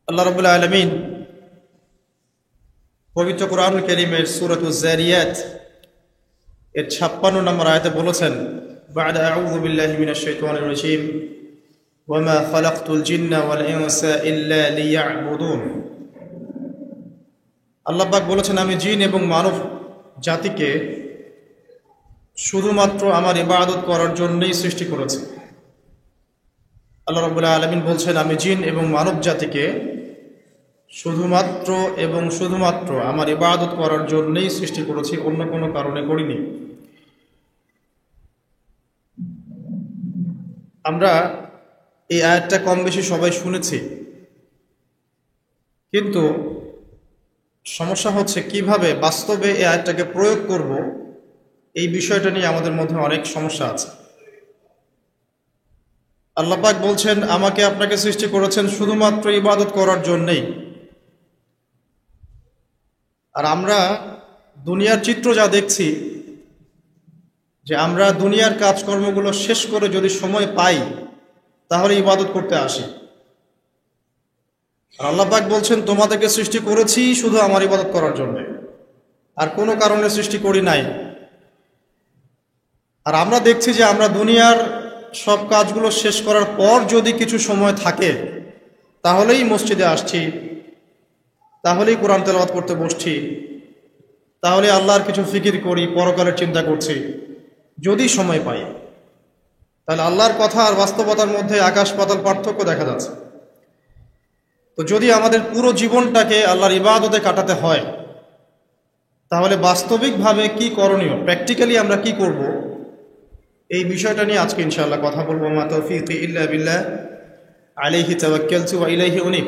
আল্লাহ রাব্বুল আলামিন পবিত্র কোরআনুল কারীমের সূরাতুজ যারিয়াত এর ৫৬ নম্বর আয়াতে বলেছেন, বা'দা আউযু বিল্লাহি মিনাশ শাইতানির রাজীম ওয়া মা খালাকতুল জিন্না ওয়াল ইনসা ইল্লা লিয়া'বুদুন। আল্লাহ পাক বলেছেন, আমি জিন এবং মানব জাতিকে শুধুমাত্র আমার ইবাদত করার জন্যই সৃষ্টি করেছি। আল্লাহ রাব্বুল আলামিন বলছেন, আমি জিন এবং মানব জাতিকে শুধুমাত্র আমার ইবাদত করার জন্যই সৃষ্টি করেছি, অন্য কোনো কারণে করিনি। আমরা এই আয়াতটা কম বেশি সবাই শুনেছি, কিন্তু সমস্যা হচ্ছে কিভাবে বাস্তবে এই আয়াতটাকে প্রয়োগ করব, এই বিষয়টা নিয়ে আমাদের মধ্যে অনেক সমস্যা আছে। আল্লাহ পাক বলছেন, আমাকে আপনাকে সৃষ্টি করেছেন শুধুমাত্র ইবাদত করার জন্যই। আর আমরা দুনিয়ার চিত্র যা দেখছি, যে আমরা দুনিয়ার কাজকর্মগুলো শেষ করে যদি সময় পাই তাহলে ইবাদত করতে আসি। আর আল্লাহ পাক বলছেন, তোমাদেরকে সৃষ্টি করেছি শুধু আমার ইবাদত করার জন্য, আর কোনো কারণে সৃষ্টি করি নাই। আর আমরা দেখছি যে আমরা দুনিয়ার সব কাজগুলো শেষ করার পর যদি কিছু সময় থাকে তাহলেই মসজিদে আসছি, তাহলেই কোরআন তেলাওয়াত করতে বসছি, তাহলে আল্লাহর কিছু ফিকির করি, পরকালের চিন্তা করছি যদি সময় পাই। তাহলে আল্লাহর কথা আর বাস্তবতার মধ্যে আকাশ পাতাল পার্থক্য দেখা যাচ্ছে। তো যদি আমাদের পুরো জীবনটাকে আল্লাহর ইবাদতে কাটাতে হয়, তাহলে বাস্তবিকভাবে কি করণীয়, প্র্যাকটিক্যালি আমরা কি করব, এই বিষয়টা নিয়ে আজকে ইনশাআল্লাহ কথা বলবো। মা তাওফীকি ইল্লা বিল্লাহ, আলাইহি তাওয়াক্কালতু ওয়া ইলাইহি উনীব।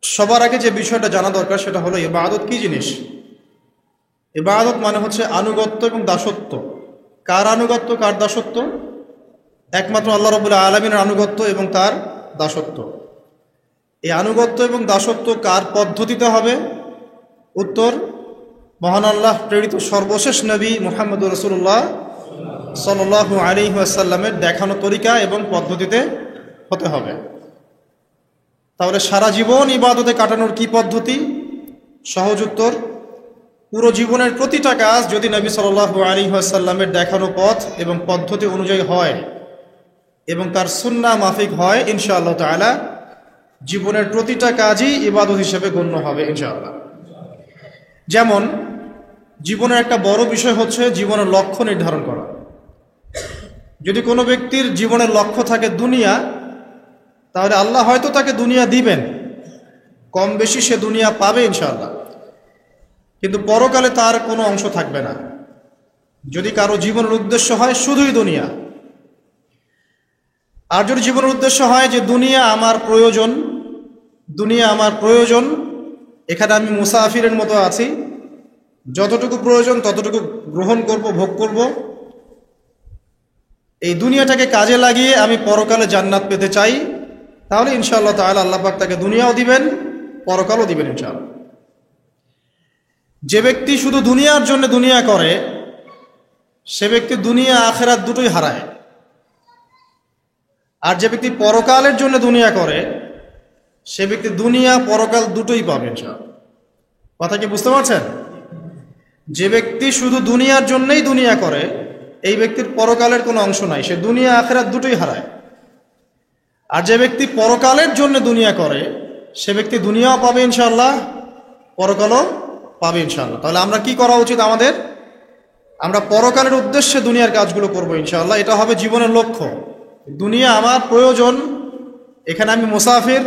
সবার আগে যে বিষয়টা জানা দরকার সেটা হলো ইবাদত কি জিনিস। ইবাদত মানে হচ্ছে আনুগত্য এবং দাসত্ব। কার আনুগত্য, কার দাসত্ব? একমাত্র আল্লাহ রাব্বুল আলামিনের আনুগত্য এবং তার দাসত্ব। এই আনুগত্য এবং দাসত্ব কার পদ্ধতিতে হবে? উত্তর, মহান আল্লাহ প্রেরিত সর্বশেষ নবী মুহাম্মদুর রাসূলুল্লাহ সাল্লাল্লাহু আলাইহি ওয়াসাল্লামের দেখানো তরিকা এবং পদ্ধতিতে হতে হবে। তাহলে সারা জীবন ইবাদতে কাটানোর কি পদ্ধতি? সহজ উত্তর, পুরো জীবনের প্রতিটা কাজ যদি নবী সাল্লাল্লাহু আলাইহি ওয়াসাল্লামের দেখানো পথ এবং পদ্ধতি অনুযায়ী হয় এবং তার সুন্নাহ মাফিক হয়, ইনশাআল্লাহ তাআলা জীবনের প্রতিটা কাজই ইবাদত হিসেবে গণ্য হবে ইনশাআল্লাহ। যেমন জীবনের একটা বড় বিষয় হচ্ছে জীবনের লক্ষ্য নির্ধারণ করা। যদি কোনো ব্যক্তির জীবনের লক্ষ্য থাকে দুনিয়া, তাহলে আল্লাহ হয়তো তাকে দুনিয়া দিবেন, কম বেশি সে দুনিয়া পাবে ইনশাআল্লাহ, কিন্তু পরকালে তার কোনো অংশ থাকবে না। যদি কারো জীবনের উদ্দেশ্য হয় শুধুই দুনিয়া, আর যদি জীবনের উদ্দেশ্য হয় যে দুনিয়া আমার প্রয়োজন, এখানে আমি মুসাফিরের মতো আছি, যতটুকু প্রয়োজন ততটুকু গ্রহণ করব, ভোগ করব, এই দুনিয়াটাকে কাজে লাগিয়ে আমি পরকালে জান্নাত পেতে চাই, তাহলে ইনশাআল্লাহ তাআলা আল্লাহ পাক তাকে দুনিয়াও দিবেন, পরকালও দিবেন ইনশাআল্লাহ। যে ব্যক্তি শুধু দুনিয়ার জন্য দুনিয়া করে, সে ব্যক্তি দুনিয়া আখিরাত দুটোই হারায়। আর যে ব্যক্তি পরকালের জন্য দুনিয়া করে, সে ব্যক্তি দুনিয়া পরকাল দুটোই পাবে ইনশাআল্লাহ। কথা কি বুঝতে পারছেন? যে ব্যক্তি শুধু দুনিয়ার জন্যই দুনিয়া করে, এই ব্যক্তির পরকালের কোনো অংশ নাই, সে দুনিয়া আখিরাত দুটোই হারায়। আর যে ব্যক্তি পরকালের জন্য দুনিয়া করে, সে ব্যক্তি দুনিয়াও পাবে ইনশাআল্লাহ, পরকালও পাবে ইনশাআল্লাহ। তাহলে আমরা কি করা উচিত আমাদের? আমরা পরকালের উদ্দেশ্যে দুনিয়ার কাজগুলো করবো ইনশাআল্লাহ। এটা হবে জীবনের লক্ষ্য। দুনিয়া আমার প্রয়োজন, এখানে আমি মুসাফির।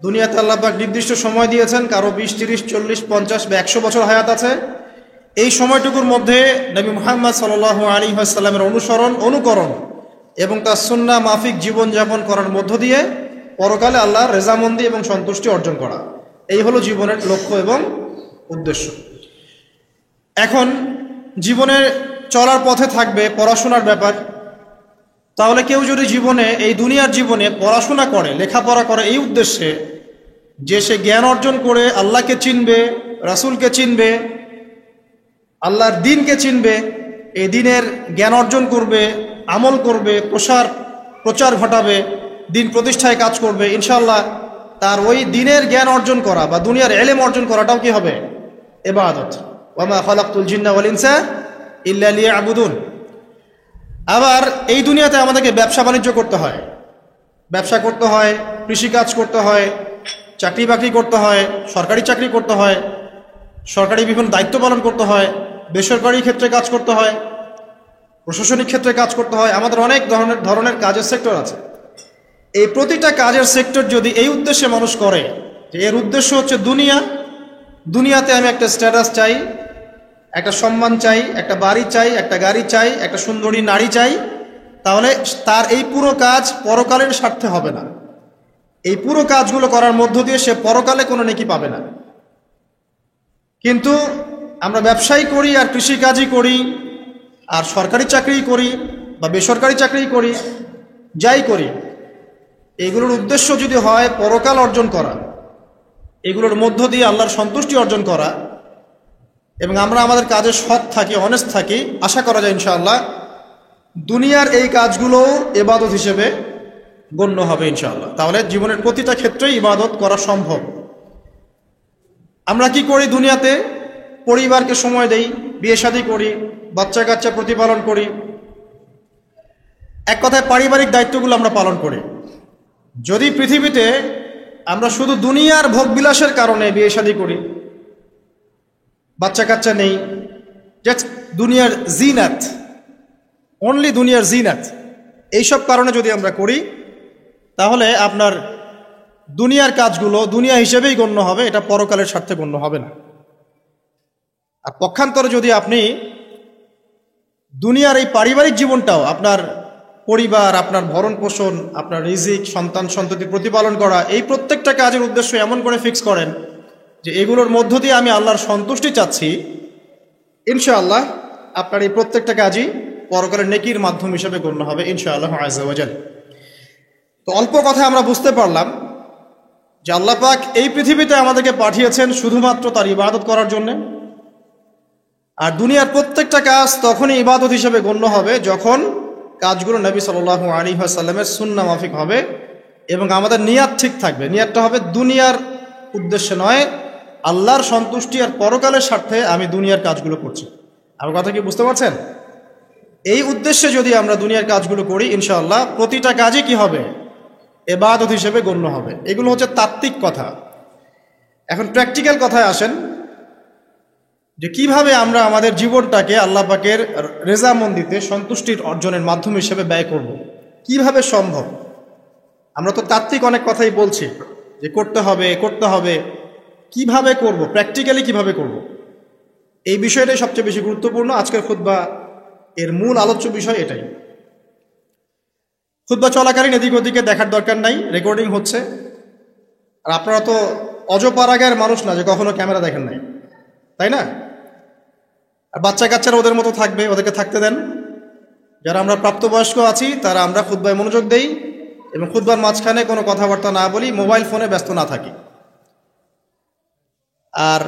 দুনিয়াতে আল্লাহ পাক নির্দিষ্ট সময় দিয়েছেন, কারো 20, 30, 40, 50 বা 100 বছর হায়াত আছে। এই সময়টুকুর মধ্যে নবী মুহাম্মদ সাল্লাল্লাহু আলাইহি ওয়াসাল্লামের অনুকরণ এবং তার সুন্নাহ মাফিক জীবনযাপন করার মধ্য দিয়ে পরকালে আল্লাহর রেজামন্দি এবং সন্তুষ্টি অর্জন করা, এই হলো জীবনের লক্ষ্য এবং উদ্দেশ্য। এখন জীবনে চলার পথে থাকবে পড়াশোনার ব্যাপার। তাহলে কেউ যদি জীবনে, এই দুনিয়ার জীবনে পড়াশোনা করে, লেখাপড়া করে এই উদ্দেশ্যে যে সে জ্ঞান অর্জন করে আল্লাহকে চিনবে, রাসূলকে চিনবে, আল্লাহর দ্বীনকে চিনবে, এই দ্বীনের জ্ঞান অর্জন করবে, আমল করবে, প্রচার ঘটাবে, দ্বীন প্রতিষ্ঠায় কাজ করবে, ইনশাআল্লাহ তার ওই দিনের জ্ঞান অর্জন করা বা দুনিয়ার এলেম অর্জন করাটাও কি হবে? ইবাদত। ওয়ামা খালাকতুল জিন্না ওয়াল ইনসা ইল্লা লিয়াবুদুন। আবার এই দুনিয়াতে আমাদেরকে ব্যবসা বাণিজ্য করতে হয়, ব্যবসা করতে হয়, কৃষিকাজ করতে হয়, চাকরি বাকরি করতে হয়, সরকারি চাকরি করতে হয়, সরকারি বিভিন্ন দায়িত্ব পালন করতে হয়, বেসরকারি ক্ষেত্রে কাজ করতে হয়, প্রশাসনিক ক্ষেত্রে কাজ করতে হয়। আমাদের অনেক ধরনের কাজের সেক্টর আছে। এই প্রতিটা কাজের সেক্টর যদি এই উদ্দেশ্যে মানুষ করে যে এর উদ্দেশ্য হচ্ছে দুনিয়াতে আমি একটা স্ট্যাটাস চাই, একটা সম্মান চাই, একটা বাড়ি চাই, একটা গাড়ি চাই, একটা সুন্দরী নারী চাই, তাহলে তার এই পুরো কাজ পরকালের স্বার্থে হবে না। এই পুরো কাজগুলো করার মধ্য দিয়ে সে পরকালে কোনো নেকি পাবে না। কিন্তু আমরা ব্যবসায়ী করি আর কৃষিকাজই করি আর সরকারি চাকরি করি বা বেসরকারি চাকরি করি, যাই করি, এগুলোর উদ্দেশ্য যদি হয় পরকাল অর্জন করা, এগুলোর মধ্য দিয়ে আল্লাহর সন্তুষ্টি অর্জন করা, এবং আমরা আমাদের কাজে সৎ থাকি, অনেস্ট থাকি, আশা করা যায় ইনশাআল্লাহ দুনিয়ার এই কাজগুলোও ইবাদত হিসেবে গণ্য হবে ইনশাআল্লাহ। তাহলে জীবনের প্রতিটা ক্ষেত্রেই ইবাদত করা সম্ভব। আমরা কি করি দুনিয়াতে? পরিবারকে সময় দেই, বিয়ে শাদী করি, বাচ্চা কাচ্চা প্রতিপালন করি, এক কথায় পারিবারিক দায়িত্বগুলো আমরা পালন করি। যদি পৃথিবীতে আমরা শুধু দুনিয়ার ভোগবিলাসের কারণে বিয়ে শাদী করি, বাচ্চা কাচ্চা নেই, জাস্ট দুনিয়ার জিনাত, অনলি দুনিয়ার জিনাত, এইসব কারণে যদি আমরা করি, তাহলে আপনার দুনিয়ার কাজগুলো দুনিয়া হিসেবেই গণ্য হবে, এটা পরকালের স্বার্থে গণ্য হবে না। আর পক্ষান্তরে যদি আপনি দুনিয়ার এই পারিবারিক জীবনটাও, আপনার পরিবার, আপনার ভরণ পোষণ, আপনার রিজিক, সন্তান সন্ততি প্রতিপালন করা, এই প্রত্যেকটা কাজের উদ্দেশ্য এমন করে ফিক্স করেন যে এগুলোর মধ্য দিয়ে আমি আল্লাহর সন্তুষ্টি চাচ্ছি, ইনশাআল্লাহ আপনার এই প্রত্যেকটা কাজই পরকালের নেকির মাধ্যম হিসেবে গণ্য হবে ইনশাআল্লাহ আযজা ওয়া জাল। তো অল্প কথা আমরা বুঝতে পারলাম যে আল্লাহ পাক এই পৃথিবীতে আমাদেরকে পাঠিয়েছেন শুধুমাত্র তার ইবাদত করার জন্যে। আর দুনিয়ার প্রত্যেকটা কাজ তখনই ইবাদত হিসেবে গণ্য হবে যখন কাজগুলো নবী সাল্লাল্লাহু আলাইহি ওয়াসাল্লামের সুন্নাহ মাফিক হবে এবং আমাদের নিয়াত ঠিক থাকবে। নিয়াতটা হবে দুনিয়ার উদ্দেশ্যে নয়, আল্লাহর সন্তুষ্টি আর পরকালের স্বার্থে আমি দুনিয়ার কাজগুলো করছি। আমার কথা কি বুঝতে পারছেন? এই উদ্দেশ্যে যদি আমরা দুনিয়ার কাজগুলো করি, ইনশাআল্লাহ প্রতিটা কাজই কি হবে? ইবাদত হিসেবে গণ্য হবে। এগুলো হচ্ছে তাত্ত্বিক কথা। এখন প্র্যাকটিক্যাল কথায় আসেন যে কিভাবে আমরা আমাদের জীবনটাকে আল্লাহ পাকের রেজামন্দিতে সন্তুষ্টির অর্জনের মাধ্যম হিসেবে ব্যয় করব। কিভাবে সম্ভব? আমরা তো তাত্ত্বিক অনেক কথাই বলছি যে করতে হবে, কিভাবে করব, প্র্যাকটিক্যালি কিভাবে করব, এই বিষয়টাই সবচেয়ে বেশি গুরুত্বপূর্ণ। আজকের খুতবা এর মূল আলোচ্য বিষয় এটাই। খুতবা চলাকালীন এদিক ওদিকে দেখার দরকার নাই, রেকর্ডিং হচ্ছে। আর আপনারা তো অজপাড়াগার মানুষ না যে কখনো ক্যামেরা দেখেন নাই, তাই না? আর বাচ্চা কাচ্চারা ওদের মতো থাকবে, ওদেরকে থাকতে দেন। যারা আমরা প্রাপ্তবয়স্ক আছি তারা আমরা খুতবায় মনোযোগ দেই এবং খুতবার মাঝখানে কোনো কথাবার্তা না বলি, মোবাইল ফোনে ব্যস্ত না থাকি। আর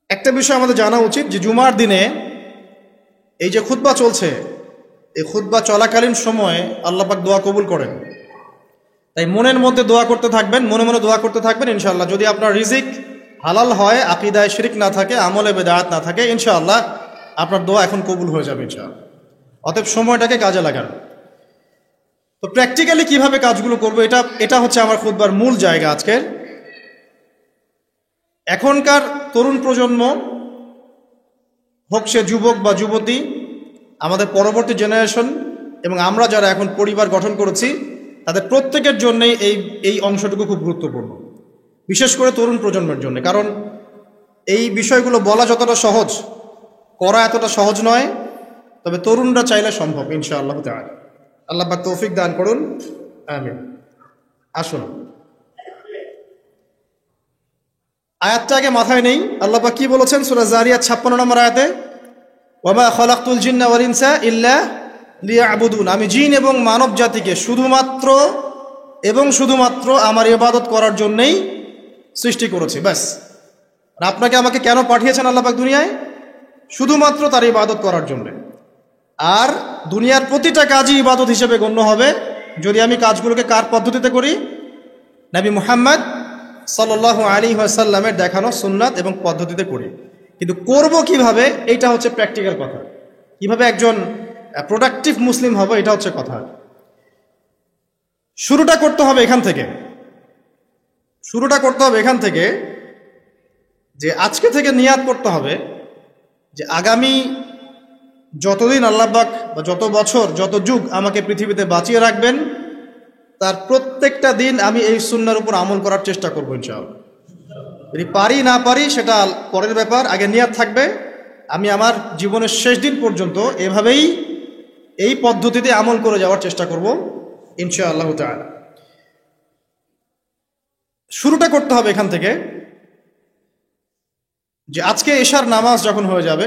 একটা বিষয় আমাদের জানা উচিত যে জুমার দিনে এই যে খুতবা চলছে, এই খুতবা চলাকালীন সময়ে আল্লাহ পাক দোয়া কবুল করেন। তাই মনের মধ্যে দোয়া করতে থাকবেন, মনে মনে দোয়া করতে থাকবেন। ইনশাআল্লাহ যদি আপনার রিজিক হালাল হয়, আকীদায় শিরক না থাকে, আমলে বেদাত না থাকে, ইনশাআল্লাহ আপনার দোয়া এখন কবুল হয়ে যাবে ইনশাআল্লাহ। অতএব সময়টাকে কাজে লাগান। তো প্র্যাকটিক্যালি কিভাবে কাজগুলো করবো, এটা হচ্ছে আমার খুতবার মূল জায়গা আজকের। এখনকার তরুণ প্রজন্ম হোক সে যুবক বা যুবতী, আমাদের পরবর্তী জেনারেশন এবং আমরা যারা এখন পরিবার গঠন করেছি, তাদের প্রত্যেকের জন্যই এই অংশটুকু খুব গুরুত্বপূর্ণ, বিশেষ করে তরুণ প্রজন্মের জন্য। কারণ এই বিষয়গুলো বলা যতটা সহজ, করা এতটা সহজ নয়। তবে তরুণরা চাইলে সম্ভব ইনশাআল্লাহ তাআলা। আল্লাহ পাক তৌফিক দান করুন, আমিন। আসুন আয়াতটা আগে মাথায় নেই। আল্লাহ পাক কি বলেছেন সূরা জারিয়াত 56 নম্বর আয়াতে? ওয়ামা খালাকতুল জিন্না ওয়াল ইনসা ইল্লা লিয়াবুদুন। আমি জিন এবং মানব জাতিকে শুধুমাত্র আমার ইবাদত করার জন্যই সৃষ্টি করেছি, ব্যাস। আর আপনাকে আমাকে কেন পাঠিয়েছেন আল্লাহ পাক দুনিয়ায়? শুধুমাত্র তার ইবাদত করার জন্য। আর দুনিয়ার প্রতিটা কাজই ইবাদত হিসেবে গণ্য হবে যদি আমি কাজগুলোকে কার পদ্ধতিতে করি? নবী মুহাম্মদ সাল্লাল্লাহু আলাইহি ওয়াসাল্লামের দেখানো সুন্নাত এবং পদ্ধতিতে করি। কিন্তু করব কিভাবে, এইটা হচ্ছে প্র্যাকটিক্যাল কথা। কিভাবে একজন প্রোডাক্টিভ মুসলিম হবে, এটা হচ্ছে কথা। শুরুটা করতে হবে এখান থেকে। শুরুটা করতে হবে এখান থেকে যে আজকে থেকে নিয়াত করতে হবে যে আগামী যতদিন আল্লাহ পাক বা যত বছর যত যুগ আমাকে পৃথিবীতে বাঁচিয়ে রাখবেন, তার প্রত্যেকটা দিন আমি এই সুন্নাহর উপর আমল করার চেষ্টা করবো ইনশাআল্লাহ। যদি পারি না পারি সেটা পরের ব্যাপার, আগে নিয়াত থাকবে আমি আমার জীবনের শেষ দিন পর্যন্ত এভাবেই এই পদ্ধতিতে আমল করে যাওয়ার চেষ্টা করব ইনশাআল্লাহ তাআলা। শুরুটা করতে হবে এখান থেকে যে আজকে এশার নামাজ যখন হয়ে যাবে,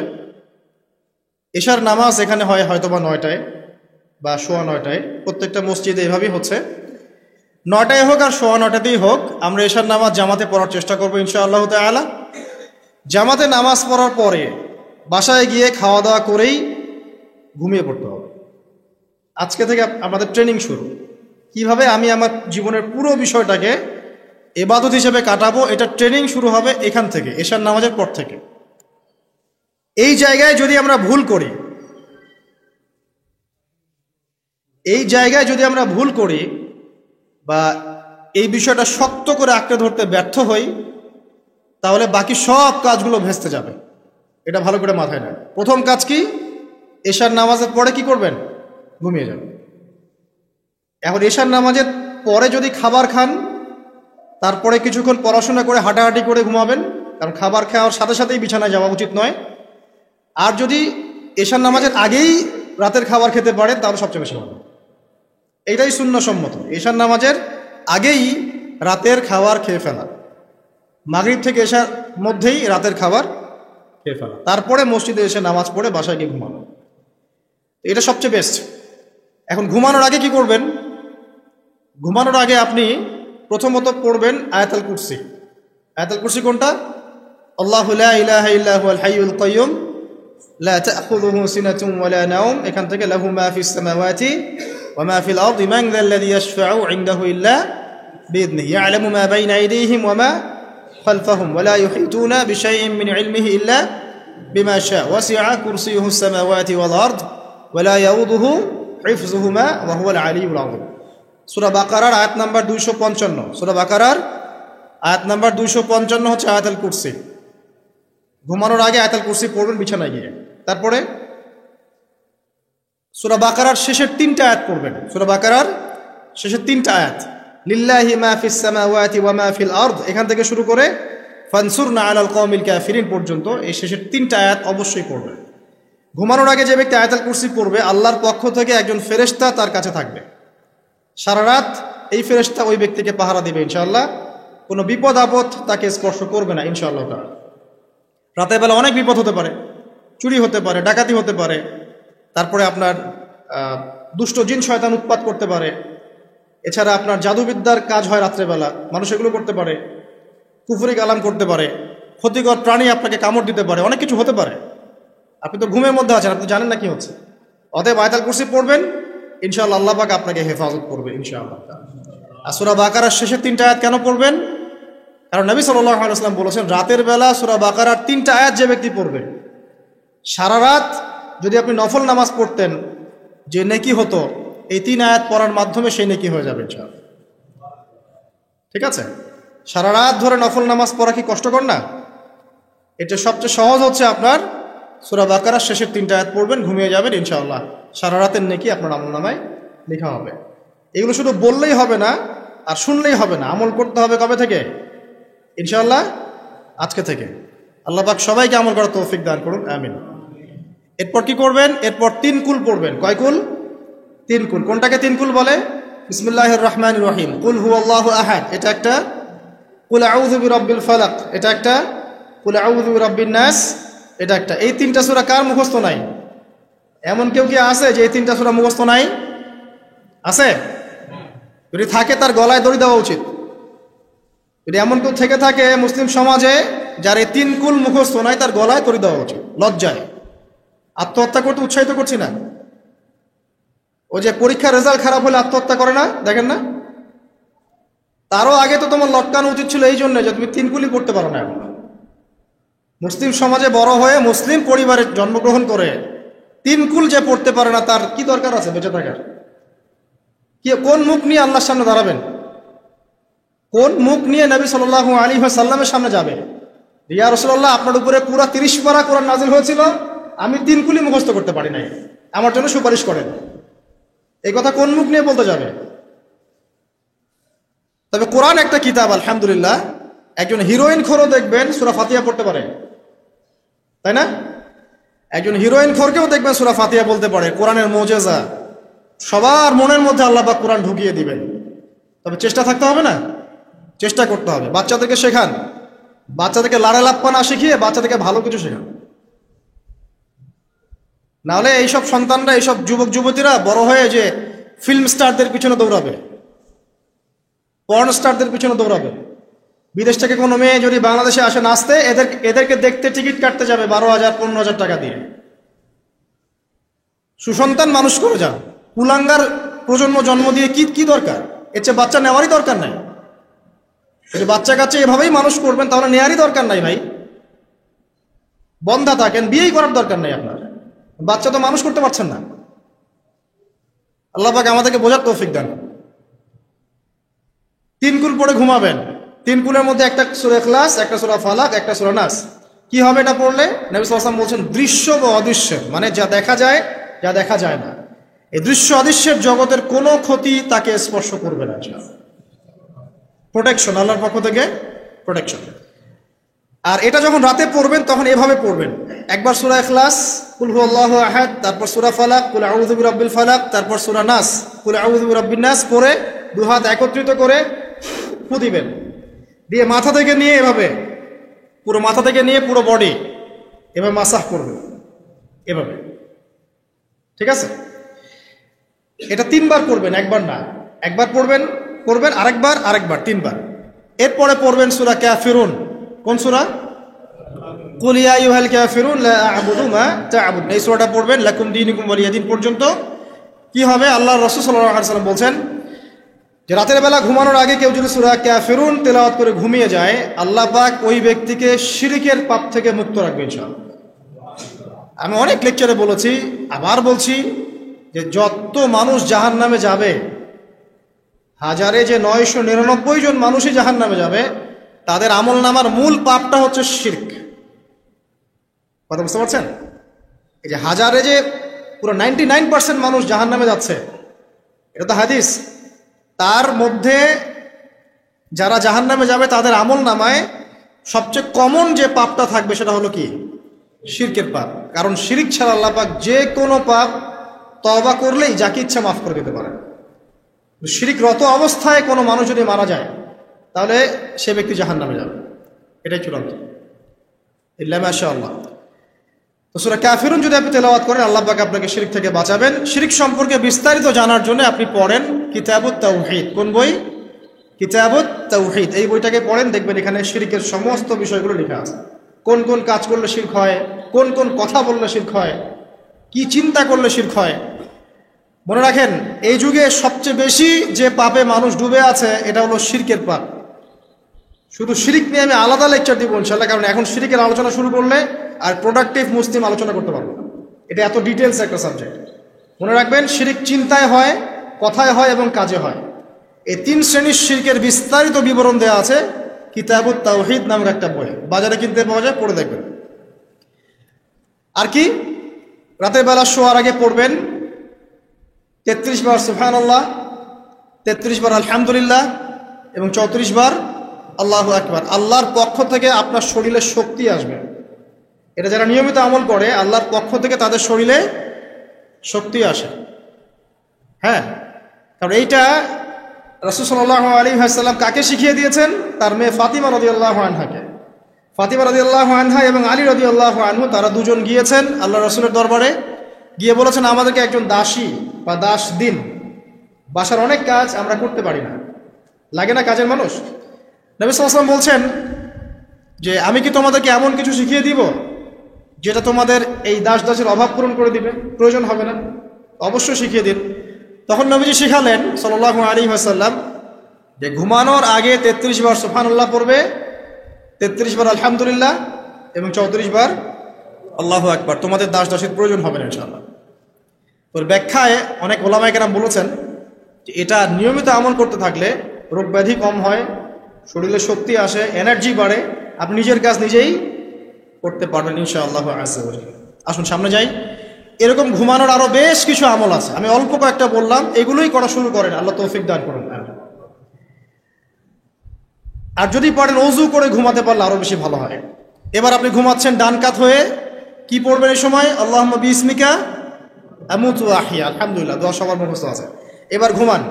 এশার নামাজ এখানে হয় হয়তোবা 9টায় বা 9:15, প্রত্যেকটা মসজিদে এভাবেই হচ্ছে। 9টায় হোক আর 9:15তেই হোক, আমরা এশার নামাজ জামাতে পড়ার চেষ্টা করবো ইনশাআল্লাহ তাআলা। জামাতে নামাজ পড়ার পরে বাসায় গিয়ে খাওয়া দাওয়া করেই ঘুমিয়ে পড়তে হবে। আজকে থেকে আমাদের ট্রেনিং শুরু, কিভাবে আমি আমার জীবনের পুরো বিষয়টাকে ইবাদত হিসেবে কাটাবো, এটা ট্রেনিং শুরু হবে এখান থেকে, এশার নামাজের পর থেকে। এই জায়গায় যদি আমরা ভুল করি, বা এই বিষয়টা শক্ত করে আঁকড়ে ধরতে ব্যর্থ হই, তাহলে বাকি সব কাজগুলো ভেস্তে যাবে। এটা ভালো করে মাথায় নেন। প্রথম কাজ কি? এশার নামাজের পরে কি করবেন? ঘুমিয়ে যাবেন। এখন এশার নামাজের পরে যদি খাবার খান, তারপরে কিছুক্ষণ পড়াশোনা করে হাঁটাহাঁটি করে ঘুমাবেন, কারণ খাবার খাওয়ার সাথে সাথেই বিছানায় যাওয়া উচিত নয়। আর যদি এশার নামাজের আগেই রাতের খাবার খেতে পারেন তাহলে সবচেয়ে বেশি ভালো। এইটাই সুন্নাহসম্মত, এশার নামাজের আগেই রাতের খাবার খেয়ে ফেলা, মাগরিব থেকে এশার মধ্যেই রাতের খাবার খেয়ে ফেলা, তারপরে মসজিদে এসে নামাজ পড়ে বাসায় গিয়ে ঘুমানো, এটা সবচেয়ে বেস্ট। এখন ঘুমানোর আগে কি করবেন? ঘুমানোর আগে আপনি প্রথমত পড়বেন আয়াতুল কুরসি। আয়াতুল কুরসি কোনটা? আল্লাহু লা ইলাহা ইল্লা হুয়াল হাইয়ুল কাইয়্যুম লা তা'খুযুহু সিনাতুন ওয়া লা নাওম, এখান থেকে লাহু মা ফিস সামাওয়াতি ওয়া মা ফিল আরদি মান যাল্লাযী ইয়াশফা'ু ইনদাহু ইল্লা বিইذনিহি ইয়া'লামু মা বাইনা আইদিহিম ওয়া মা খালফাহুম ওয়া লা ইউহিতুনা বিশাইইন মিন ইলমিহি ইল্লা বিমা শা'a ওয়াসি'a কুরসিয়ুহুস সামাওয়াতি ওয়াল আরদ ওয়া লা ইয়াউদুহু হিফযুহুমা ওয়া হুয়াল আলিয়্যুল আযীম। সূরা বাকারার আয়াত নাম্বার 255। সূরা বাকারার আয়াত নাম্বার 255 হচ্ছে আয়াতুল কুরসি। ঘুমানোর আগে আয়াতুল কুরসি পড়বেন বিছানায় গিয়ে। তারপরে সূরা বাকারার শেষের 3টা আয়াত পড়বেন। সূরা বাকারার শেষের 3টা আয়াত, লিল্লাহি মা ফিস সামাওয়াতি ওয়া মা ফিল আরদ, এখান থেকে শুরু করে ফানসুরনা আলাল কওমিল কাফিরিন পর্যন্ত এই শেষের 3টা আয়াত অবশ্যই পড়বেন। ঘুমানোর আগে যে ব্যক্তি আয়াতুল কুরসি পড়বে, আল্লাহর পক্ষ থেকে একজন ফেরেশতা তার কাছে থাকবে সারা রাত। এই ফেরেশতা ওই ব্যক্তিকে পাহারা দিবে ইনশাআল্লাহ, কোনো বিপদ আপদ তাকে স্পর্শ করবে না ইনশাআল্লাহ তাআলা। রাতের বেলা অনেক বিপদ হতে পারে, চুরি হতে পারে, ডাকাতি হতে পারে, তারপরে আপনার দুষ্ট জিন শয়তান উৎপাত করতে পারে, এছাড়া আপনার জাদুবিদ্যার কাজ হয় রাত্রেবেলা, মানুষ এগুলো করতে পারে, কুফরি কালাম করতে পারে, ক্ষতিকর প্রাণী আপনাকে কামড় দিতে পারে, অনেক কিছু হতে পারে। আপনি তো ঘুমের মধ্যে আছেন, আপনি জানেন না কি হচ্ছে। অতএব আয়াতুল কুরসি পড়বেন, ইনশাআল্লাহ আল্লাহ পাক আপনাকে হেফাজত করবে ইনশাআল্লাহ। আর সূরা বাকারার শেষের 3টা আয়াত কেন পড়বেন? কারণ নবী সাল্লাল্লাহু আলাইহি ওয়াসাল্লাম বলেছেন, রাতের বেলা সূরা বাকারার 3টা আয়াত যে ব্যক্তি পড়বে, সারা রাত যদি আপনি নফল নামাজ পড়তেন যে নেকি হতো, এই 3 আয়াত পড়ার মাধ্যমে সেই নেকি হয়ে যাবে ইনশাআল্লাহ। ঠিক আছে? সারা রাত ধরে নফল নামাজ পড়া কি কষ্টকর না? এটা সবচেয়ে সহজ হচ্ছে আপনার সূরা বাকারার শেষের 3টা আয়াত পড়বেন, ঘুমিয়ে যাবেন ইনশাআল্লাহ, সারা রাতের নেকি আপনার আমলনামায় লেখা হবে। এগুলো শুধু বললেই হবে না আর শুনলেই হবে না, আমল করতে হবে কবে থেকে? ইনশাআল্লাহ আজকে থেকে। আল্লাহ পাক সবাইকে আমল করার তৌফিক দান করুন, আমিন। এরপর কি করবেন? এরপর 3 কুল পড়বেন। কয় কুল? 3 কুল। কোনটাকে 3 কুল বলে? বিসমিল্লাহির রহমানির রহিম, কুল হুয়াল্লাহু আহাদ এটা একটা, কুল আউযু বিরাব্বিল ফালাক এটা একটা, কুল আউযু বিরাব্বিন নাস এটা একটা। এই 3টা সূরা কার মুখস্থ নাই? এমন কেউ কি আছে যে এই 3টা সূরা মুখস্থ নাই? আছে? যদি থাকে তার গলায় দড়ি দেওয়া উচিত। যদি এমন কেউ থেকে থাকে মুসলিম সমাজে যার এই 3 কুল মুখস্থ নাই, তার গলায় দড়ি দেওয়া উচিত লজ্জায়। আত্মহত্যা করতে উৎসাহিত করছি না। ও যে পরীক্ষার রেজাল্ট খারাপ হলে আত্মহত্যা করে না, দেখেন না? তারও আগে তো তোমার লটকানো উচিত ছিল এই জন্য যে তুমি 3 কুলি পড়তে পারো না। এখন মুসলিম সমাজে বড় হয়ে মুসলিম পরিবারে জন্মগ্রহণ করে 3 কুল যে পড়তে পারে না, তার কি দরকার আছে বেঁচে থাকার? কি কোন মুখ নিয়ে আল্লাহর সামনে দাঁড়াবেন? কোন মুখ নিয়ে নবী সাল্লাল্লাহু আলাইহি ওয়াসাল্লামের সামনে যাবে? ইয়া রাসূলুল্লাহ, আপনার উপরে পুরো 30 পারা কোরআন নাযিল হয়েছিল, আমি 3 কুলি মুখস্থ করতে পারি নাই, আমার জন্য সুপারিশ করেন। এই কথা কোন মুখ নিয়ে বলতে যাবে? তবে কোরআন একটা কিতাব, আলহামদুলিল্লাহ। একজন হিরোইন খোরও দেখবেন সূরা ফাতিহা পড়তে পারে, তাই না? একজন হিরোইন খোরকেও দেখবেন সূরা ফাতিহা বলতে পারে। কোরআনের মুজিজা, সবার মনের মধ্যে আল্লাহ পাক কোরআন ঢুকিয়ে দিবেন। তবে চেষ্টা থাকতে হবে না, চেষ্টা করতে হবে। বাচ্চাদেরকে শেখান, বাচ্চাদেরকে লাড়ালাপ্পা না শিখিয়ে বাচ্চাদেরকে ভালো কিছু শেখান। নাহলে এইসব সন্তানরা, এইসব যুবক যুবতীরা বড় হয়ে যে ফিল্ম স্টারদের পিছনে দৌড়াবে, পর্ন স্টারদের পিছনে দৌড়াবে। বিদেশ থেকে কোনো মেয়ে যদি বাংলাদেশে আসে নাচতে, এদেরকে দেখতে টিকিট কাটতে যাবে 12,000 15,000 টাকা দিয়ে। সুসন্তান মানুষ করে যান, কুলাঙ্গার প্রজন্ম জন্ম দিয়ে কি দরকার? এর চেয়ে বাচ্চা নেওয়ারই দরকার নাই। যদি বাচ্চা কাচ্চা এভাবেই মানুষ করবেন তাহলে নেওয়ারই দরকার নাই ভাই। বন্ধা থাকেন, বিয়েই করার দরকার নাই আপনার। বাচ্চা তো মানুষ করতে পারছেন না। আল্লাহ পাক আমাদেরকে বোঝার তৌফিক দেন। 3 কুল পড়ে ঘুমাবেন। 3 কুলের মধ্যে একটা সূরা ইখলাস, একটা সূরা ফালাক, একটা সূরা নাস। কি হবে এটা পড়লে? নবী সাল্লাল্লাহু আলাইহি ওয়াসাল্লাম বলছেন দৃশ্য বা অদৃশ্য, মানে যা দেখা যায় যা দেখা যায় না, এই দৃশ্য অদৃশ্যের জগতের কোনো ক্ষতি তাকে স্পর্শ করবে না। প্রোটেকশন, আল্লাহর পক্ষ থেকে প্রোটেকশন। আর এটা যখন রাতে পড়বেন তখন এভাবে পড়বেন, একবার সূরা ইখলাস কুল হুয়াল্লাহু আহাদ, তারপর সূরা ফালাক কুল আউযু বিরাব্বিল ফালাক, তারপর সূরা নাস কুল আউযু বিরাব্বিন নাস পড়ে 2 হাত একত্রিত করে ফু দিবেন, দিয়ে মাথা থেকে নিয়ে এভাবে পুরো মাথা থেকে নিয়ে পুরো বডি এভাবে মাসাহ করবেন, এভাবে। ঠিক আছে? এটা 3 বার পড়বেন, একবার না। একবার পড়বেন আরেকবার 3 বার। এরপরে পড়বেন সূরা কাফিরুন। কোন সূরা? কুল ইয়া আইয়ুহাল কাফিরুন লা আ'বুদু মা তা'বুদুন। এই সূরাটা পড়বেন লাকুম দীনুকুম ওয়ালিয়া দীন পর্যন্ত। কি হবে? আল্লাহর রাসূল সাল্লাল্লাহু আলাইহি ওয়াসাল্লাম বলছেন যে রাতের বেলা ঘুমানোর আগে কেউ যদি সূরা কাফিরুন তেলাওয়াত করে ঘুমিয়ে যায়, আল্লাহ পাক ওই ব্যক্তিকে শিরকের পাপ থেকে মুক্ত রাখবে ইনশাআল্লাহ। আমি অনেক লেকচারে বলেছি, আবার বলছি যে যত মানুষ জাহান্নামে যাবে, হাজারে যে 999 জন মানুষই জাহান্নামে যাবে, তাদের আমলনামার মূল পাপটা হচ্ছে শিরক। কথা বুঝতে পারছেন? এই যে হাজারে যে পুরো 99% মানুষ জাহান্নামে যাচ্ছে, এটা তো হাদিস। তার মধ্যে যারা জাহান্নামে যাবে তাদের আমলনামায় সবচেয়ে কমন যে পাপটা থাকবে সেটা হলো কি? শিরকের পাপ। কারণ শিরক ছাড়া আল্লাহ পাক যে কোনো পাপ তওবা করলেই যাকে ইচ্ছা মাফ করে দিতে পারে। শিরকরত অবস্থায় কোনো মানুষ যদি মারা যায় তাহলে সে ব্যক্তি জাহান্নামে যাবে, এটাই চূড়ান্ত। ইল্লা মাশাআল্লাহ। তো সূরা কাফিরুন যদি আপনি তেলাওয়াত করেন, আল্লাহ পাক আপনাকে শিরক থেকে বাঁচাবেন। শিরক সম্পর্কে বিস্তারিত জানার জন্য আপনি পড়েন কিতাবুত তাওহীদ। কোন বই? কিতাবুত তাওহীদ। এই বইটাকে পড়েন, দেখবেন এখানে শিরকের সমস্ত বিষয়গুলো লেখা আছে। কোন কোন কাজ করলে শিরক হয়, কোন কোন কথা বললে শিরক হয়, কি চিন্তা করলে শিরক হয়। মনে রাখেন, এই যুগে সবচেয়ে বেশি যে পাপে মানুষ ডুবে আছে এটা হলো শিরকের পাপ। শুধু শিরক নিয়ে আমি আলাদা লেকচার দিব ইনশাআল্লাহ, কারণ এখন শিরকের আলোচনা শুরু করলে আর প্রোডাক্টিভ মুসলিম আলোচনা করতে পারবো না। এটা এত ডিটেলস একটা সাবজেক্ট। মনে রাখবেন, শিরক চিন্তায় হয়, কথায় হয় এবং কাজে হয়। এই 3 শ্রেণীর শিরকের বিস্তারিত বিবরণ দেওয়া আছে কিতাবুত তাওহীদ নামক একটা বই, বাজারে কিনতে পাওয়া যায়, পড়ে দেখবেন। আর কি? রাতের বেলা শোয়ার আগে পড়বেন 33 বার সুবহানাল্লাহ, 33 বার আলহামদুলিল্লাহ এবং 34 বার আল্লাহু আকবার। আল্লাহর পক্ষ থেকে আপনার শরীরে শক্তি আসবে। এটা যারা নিয়মিত আমল করে, আল্লাহর পক্ষ থেকে তাদের শরীরে শক্তি আসে। হ্যাঁ, কারণ এইটা রাসূল সাল্লাল্লাহু আলাইহি ওয়াসাল্লাম কাকে শিখিয়ে দিয়েছেন? তার মেয়ে ফাতিমা রাদিয়াল্লাহু আনহাকে। ফাতিমা রাদিয়াল্লাহু আনহা এবং আলী রাদিয়াল্লাহু আনহু, তারা দুজন গিয়েছেন আল্লাহ রাসূলের দরবারে, গিয়ে বলেছেন আমাদেরকে একজন দাসী বা দাস দিন। বাসার অনেক কাজ আমরা করতে পারি না, লাগে না কাজের মানুষ? নবী সাল্লাল্লাহু আলাইহি ওয়াসাল্লাম বলছেন যে আমি কি তোমাদেরকে এমন কিছু শিখিয়ে দিব যেটা তোমাদের এই দাসের অভাব পূরণ করে দিবে, প্রয়োজন হবে না? অবশ্যই শিখিয়ে দিন। তখন নবীজি শিখালেন সাল্লাল্লাহু আলাইহি ওয়াসাল্লাম যে ঘুমানোর আগে 33 বার সুবহানাল্লাহ পড়বে, 33 বার আলহামদুলিল্লাহ এবং 34 বার আল্লাহু আকবার। তোমাদের দাস দাসীর প্রয়োজন হবে না ইনশাআল্লাহ। তোর ব্যাখ্যায় অনেক ওলামায়ে কেরাম বলেছেন যে এটা নিয়মিত আমল করতে থাকলে রোগ ব্যাধি কম হয়, শরীরে শক্তি আসে, এনার্জি বাড়ে, আপনি নিজের কাজ নিজেই করতে পারবেন ইনশাআল্লাহ আযজা ওয়া জাল্লা। আসুন সামনে যাই। এরকম ঘুমানোর আরো বেশ কিছু আমল আছে, আমি অল্প কয়েকটা বললাম, এগুলোই করা শুরু করেন, আল্লাহ তৌফিক দান করুন। আর যদি পারেন ওযু করে ঘুমাতে পারলে আরো বেশি ভালো হয়। এবার আপনি ঘুমাচ্ছেন ডান কাত হয়ে, কি পড়বেন এই সময়? আল্লাহুম্মা বিসমিকা আমুতু ওয়া আহইয়া, আলহামদুলিল্লাহ, দোয়া সবার মুখস্থ আছে। এবার ঘুমান।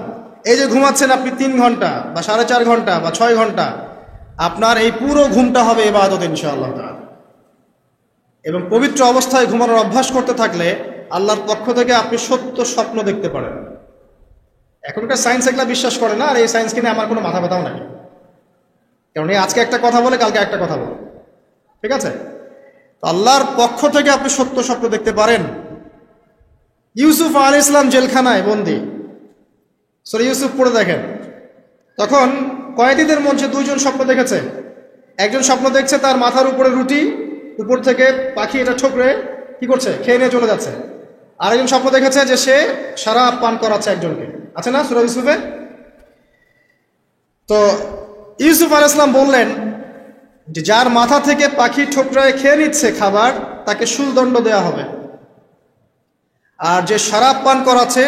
এই যে ঘুমাচ্ছেন আপনি 3 ঘন্টা বা 4.5 ঘন্টা বা 6 ঘন্টা, আপনার এই পুরো ঘুমটা হবে ইবাদত ইনশাআল্লাহ তাআলা। এবং পবিত্র অবস্থায় ঘুমানোর অভ্যাস করতে থাকলে আল্লাহর পক্ষ থেকে আপনি সত্য স্বপ্ন দেখতে পারেন। এখনকার সায়েন্স এগুলা বিশ্বাস করে না, আর এই সায়েন্সকে নিয়ে আমার কোনো মাথা ব্যথাও নাই, কারণ এই আজকে একটা কথা বলে কালকে একটা কথা বলে, ঠিক আছে? তো আল্লাহর পক্ষ থেকে আপনি সত্য স্বপ্ন দেখতে পারেন। ইউসুফ আলাইহিস সালাম জেলখানায় বন্দী, সূরা ইউসুফ পড়ে দেখেন। তখন কয়েদিদের মধ্যে 2 জন স্বপ্ন দেখেছে। একজন স্বপ্ন দেখছে তার মাথার উপরে রুটি, উপর থেকে পাখি এটা ঠোকরে কি করছে, খেয়ে নিয়ে চলে যাচ্ছে। আরেকজন স্বপ্ন দেখেছে যে সে শরাব পান করাচ্ছে একজনকে, আছে না সূরা ইউসুফে? তো ইউসুফ আলাইহিস সালাম বললেন যে যার মাথা থেকে পাখি ঠোকরায় খেয়ে নিচ্ছে খাবার, তাকে শুলদণ্ড দেওয়া হবে, আর যে শরাব পান করাচ্ছে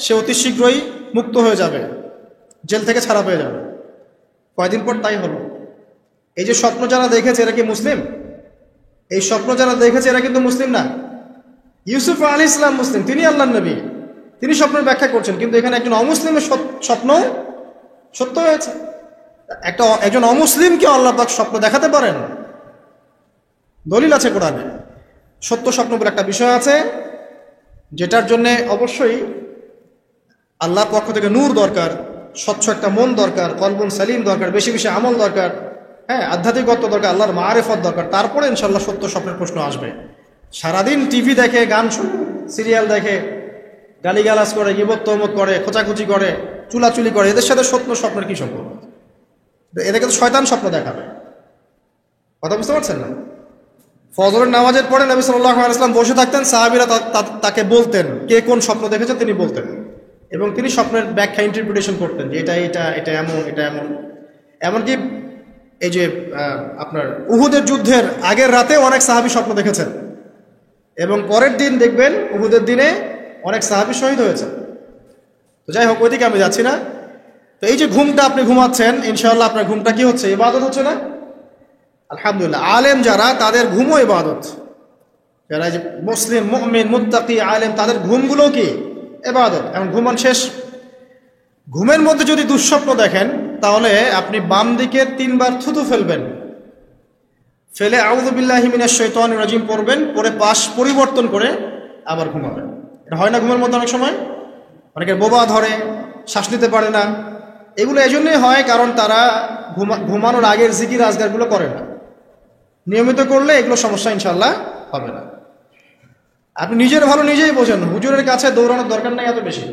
সে অতি শীঘ্রই মুক্ত হয়ে যাবে, জেল থেকে ছাড়া পেয়ে যাবে। কয়দিন পর তাই হলো। এই যে স্বপ্ন যারা দেখেছে এরা কি মুসলিম? এই স্বপ্ন যারা দেখেছে এরা কিন্তু মুসলিম না। ইউসুফ আলাইহিস সালাম মুসলিম, তিনি আল্লাহর নবী, তিনি স্বপ্নের ব্যাখ্যা করছেন, কিন্তু এখানে একজন অমুসলিমের স্বপ্ন সত্য হয়েছে। একজন অমুসলিমকে আল্লাহ পাক স্বপ্ন দেখাতে পারেন, দলিল আছে কোরআনে। সত্য স্বপ্ন বলে একটা বিষয় আছে, যেটার জন্য অবশ্যই আল্লাহর পক্ষ থেকে নূর দরকার, স্বচ্ছ একটা মন দরকার, কলবুন সালিম দরকার, বেশি বেশি আমল দরকার, হ্যাঁ, আধ্যাত্মিকত্ব দরকার, আল্লাহর মারিফত দরকার, তারপরে ইনশাআল্লাহ সত্য স্বপ্নের প্রশ্ন আসবে। সারাদিন টিভি দেখে, গান সিরিয়াল দেখে, গালিগালাজ করে, গীবত তহমত করে, খোঁচাখুচি করে, চুলাচুলি করে, এদের সাথে সত্য স্বপ্নের কি সম্পর্ক? এদেরকে তো শয়তান স্বপ্ন দেখাবে। কথা বুঝতে পারছেন না? ফজরের নামাজের পরে নবী সাল্লাল্লাহু আলাইহি ওয়াসাল্লাম বসে থাকতেন, সাহাবীরা তাকে বলতেন কে কোন স্বপ্ন দেখেছেন, তিনি বলতেন, এবং তিনি স্বপ্নের ব্যাখ্যা ইন্টারপ্রিটেশন করতেন যে এটা এমন, এটা এমন। এমনকি এই যে আপনার উহুদের যুদ্ধের আগের রাতে অনেক সাহাবী স্বপ্ন দেখেছেন, এবং পরের দিন দেখবেন উহুদের দিনে অনেক সাহাবী শহীদ হয়েছে। তো যাই হোক, ওইদিকে আমি যাচ্ছি না। তো এই যে ঘুমটা আপনি ঘুমাচ্ছেন, ইনশাআল্লাহ আপনার ঘুমটা কি হচ্ছে? ইবাদত হচ্ছে না? আলহামদুলিল্লাহ। আলেম যারা, তাদের ঘুমও ইবাদত। যারা যে মুসলিম, মুমিন, মুত্তাকি, আলেম, তাদের ঘুমগুলো কি ইবাদত। এখন ঘুমান শেষ, ঘুমের মধ্যে যদি দুঃস্বপ্ন দেখেন, তাহলে আপনি বাম দিকে 3 বার থুতু ফেলবেন, ফেলে আউযু বিল্লাহি মিনাশ শাইতানির রাজিম পড়বেন, পরে পাশ পরিবর্তন করে আবার ঘুমাবেন। এটা হয় না ঘুমের মধ্যে অনেক সময়? অনেকের বোবা ধরে, শ্বাস নিতে পারে না। এগুলো এজন্যই হয় কারণ তারা ঘুমানোর আগের জিকির আজগারগুলো করে না। নিয়মিত করলে এগুলো সমস্যা ইনশাআল্লাহ হবে না। আপনি নিজের ভালো নিজেই বোঝেন, হুজুরের কাছে দৌড়ানোর দরকার নাই এত বেশি।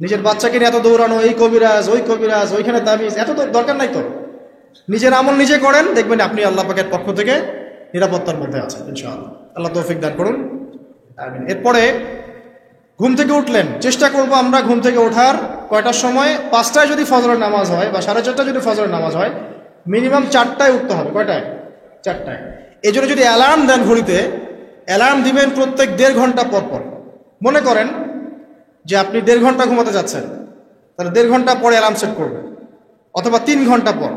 নিজের বাচ্চাকে নিয়ে এত দৌড়ানো, এই কবিরাজ, ওই কবিরাজ, ওইখানে তাবিজ, এত দরকার নাই তো। নিজের আমল নিজে করেন, দেখবেন আপনি আল্লাহ পাকের পক্ষ থেকে নিরাপত্তার মধ্যে আছেন ইনশাআল্লাহ। আল্লাহ তৌফিক দান করুন, আমিন। এরপরে ঘুম থেকে উঠলেন, চেষ্টা করব আমরা ঘুম থেকে ওঠার কয়টার সময়? 5টায় যদি ফজরের নামাজ হয় বা 4:30 যদি ফজরের নামাজ হয়, মিনিমাম 4টায় উঠতে হবে। কয়টায়? 4টায়। এই জন্য যদি অ্যালার্ম দেন ঘড়িতে, অ্যালার্ম দিবেন প্রত্যেক 1.5 ঘন্টা পর পর। মনে করেন যে আপনি 1.5 ঘন্টা ঘুমাতে যাচ্ছেন, তাহলে 1.5 ঘন্টা পরে অ্যালার্ম সেট করবেন, অথবা 3 ঘন্টা পর,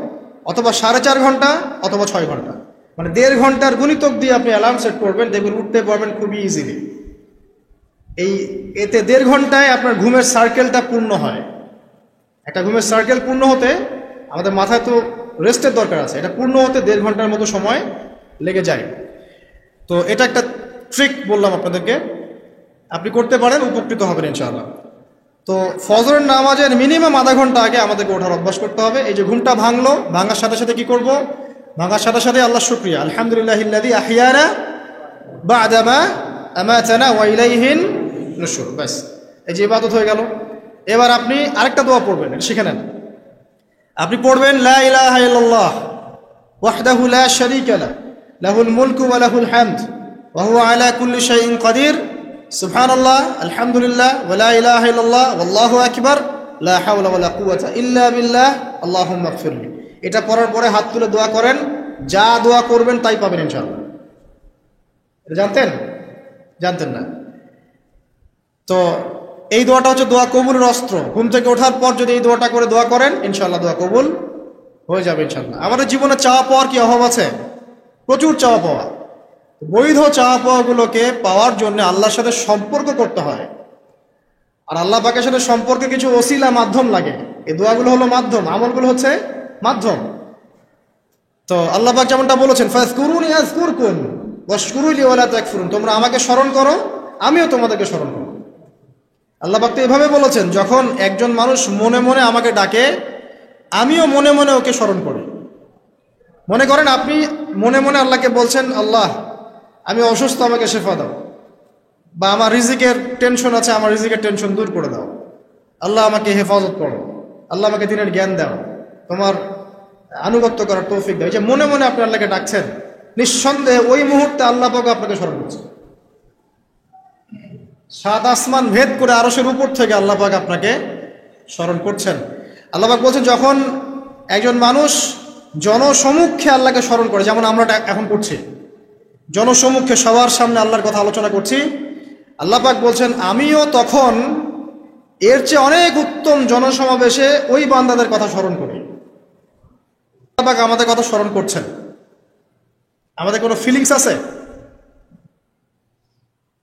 অথবা 4.5 ঘন্টা, অথবা 6 ঘন্টা। মানে 1.5 ঘন্টার গুণিতক দিয়ে আপনি অ্যালার্ম সেট করবেন, দেখবেন উঠতে পারবেন খুবই ইজিলি। এতে 1.5 ঘন্টায় আপনার ঘুমের সার্কেলটা পূর্ণ হয়। একটা ঘুমের সার্কেল পূর্ণ হতে আমাদের মাথায় তো রেস্টের দরকার আছে, এটা পূর্ণ হতে 1.5 ঘন্টার মতো সময় লেগে যায়। তো এটা একটা ট্রিক বললাম আপনাদেরকে, আপনি করতে পারেন, উপকৃত হবেন ইনশাআল্লাহ। তো ফজরের নামাজের মিনিমাম আধা ঘন্টা আগে আমাদেরকে ওঠার অভ্যাস করতে হবে। এই যে ঘুমটা ভাঙলো, ভাঙার সাথে সাথে কি করব? ভাঙার সাথে সাথে আল্লাহ শুকরিয়া, আলহামদুলিল্লাহিল্লাযী আহইয়ানা বা'দা মা আমাতানা ওয়া ইলাইহিন নুশুর। ব্যাস, এই যে ইবাদত হয়ে গেল। এবার আপনি আরেকটা দোয়া পড়বেন, এটা শিখে নেন। আপনি পড়বেন লা ইলাহা ইল্লাল্লাহ ওয়াহদাহু লা শারীকা লাহু লাহুল মুলকু ওয়া লাহুল হামদ ওয়া হুয়া আলা কুল্লি শাইইন কাদির সুবহানাল্লাহ আলহামদুলিল্লাহ ওয়া লা ইলাহা ইল্লাল্লাহ ওয়াল্লাহু আকবার লা হাওলা ওয়া লা কুওয়াতা ইল্লা বিল্লাহ আল্লাহুম্মা ইগফিরলি। এটা পড়ার পরে হাত তুলে দোয়া করেন, যা দোয়া করবেন তাই পাবেন ইনশাআল্লাহ। এটা জানতেন না? তো এই দোয়াটা হচ্ছে দোয়া কবুলের অস্ত্র। ঘুম থেকে ওঠার পর যদি এই দোয়াটা করে দোয়া করেন ইনশাআল্লাহ দোয়া কবুল হয়ে যাবে ইনশাআল্লাহ। আমাদের জীবনে চাওয়া পাওয়ার কি অভাব আছে? প্রচুর চাওয়া পাওয়া। বৈধ চাওয়া পাওয়াগুলোকে পাওয়ার জন্য আল্লাহর সাথে সম্পর্ক করতে হয়, আর আল্লাহ পাকের সাথে সম্পর্কে কিছু ওসিলা মাধ্যম লাগে। এই দোয়াগুলো হলো মাধ্যম, আমলগুলো হচ্ছে মাধ্যম। তো আল্লাহ পাক যেমনটা বলেছেন ফাযকুরুনি আযকুরকুম ওয়াশকুরুলি ওয়া লা তাকফুরুন, তোমরা আমাকে স্মরণ করো আমিও তোমাদেরকে স্মরণ করব। আল্লাহ পাক তো এভাবে বলেছেন, যখন একজন মানুষ মনে মনে আমাকে ডাকে আমিও মনে মনে ওকে স্মরণ করি। মনে করেন আপনি মনে মনে আল্লাহকে বলছেন, আল্লাহ আমি অসুস্থ, আমাকে শেফা দাও, বা আমার রিজিকের টেনশন আছে, আমার রিজিকের টেনশন দূর করে দাও, আল্লাহ আমাকে হেফাজত করো, আল্লাহ আমাকে দিনের জ্ঞান দাও, তোমার আনুগত্য করার তৌফিক দাও। এই যে মনে মনে আপনি আল্লাহকে ডাকছেন, নিঃসন্দেহে ওই মুহূর্তে আল্লাহ পাক আপনাকে স্মরণ করছে। সাত আসমান ভেদ করে আরশের উপর থেকে আল্লাহ পাক আপনাকে স্মরণ করছেন। আল্লাহ পাক বলছেন, যখন একজন মানুষ জনসমুখে আল্লাহকে স্মরণ করে, যেমন আমরা এখন করছি, জনসমুখে সবার সামনে আল্লাহর কথা আলোচনা করছি, আল্লাহ পাক বলছেন আমিও তখন এর চেয়ে অনেক উত্তম জনসমাবেশে ওই বান্দাদের কথা স্মরণ করি। আল্লাহ পাক আমাদের কথা স্মরণ করছেন, আমাদের কোনো ফিলিংস আছে?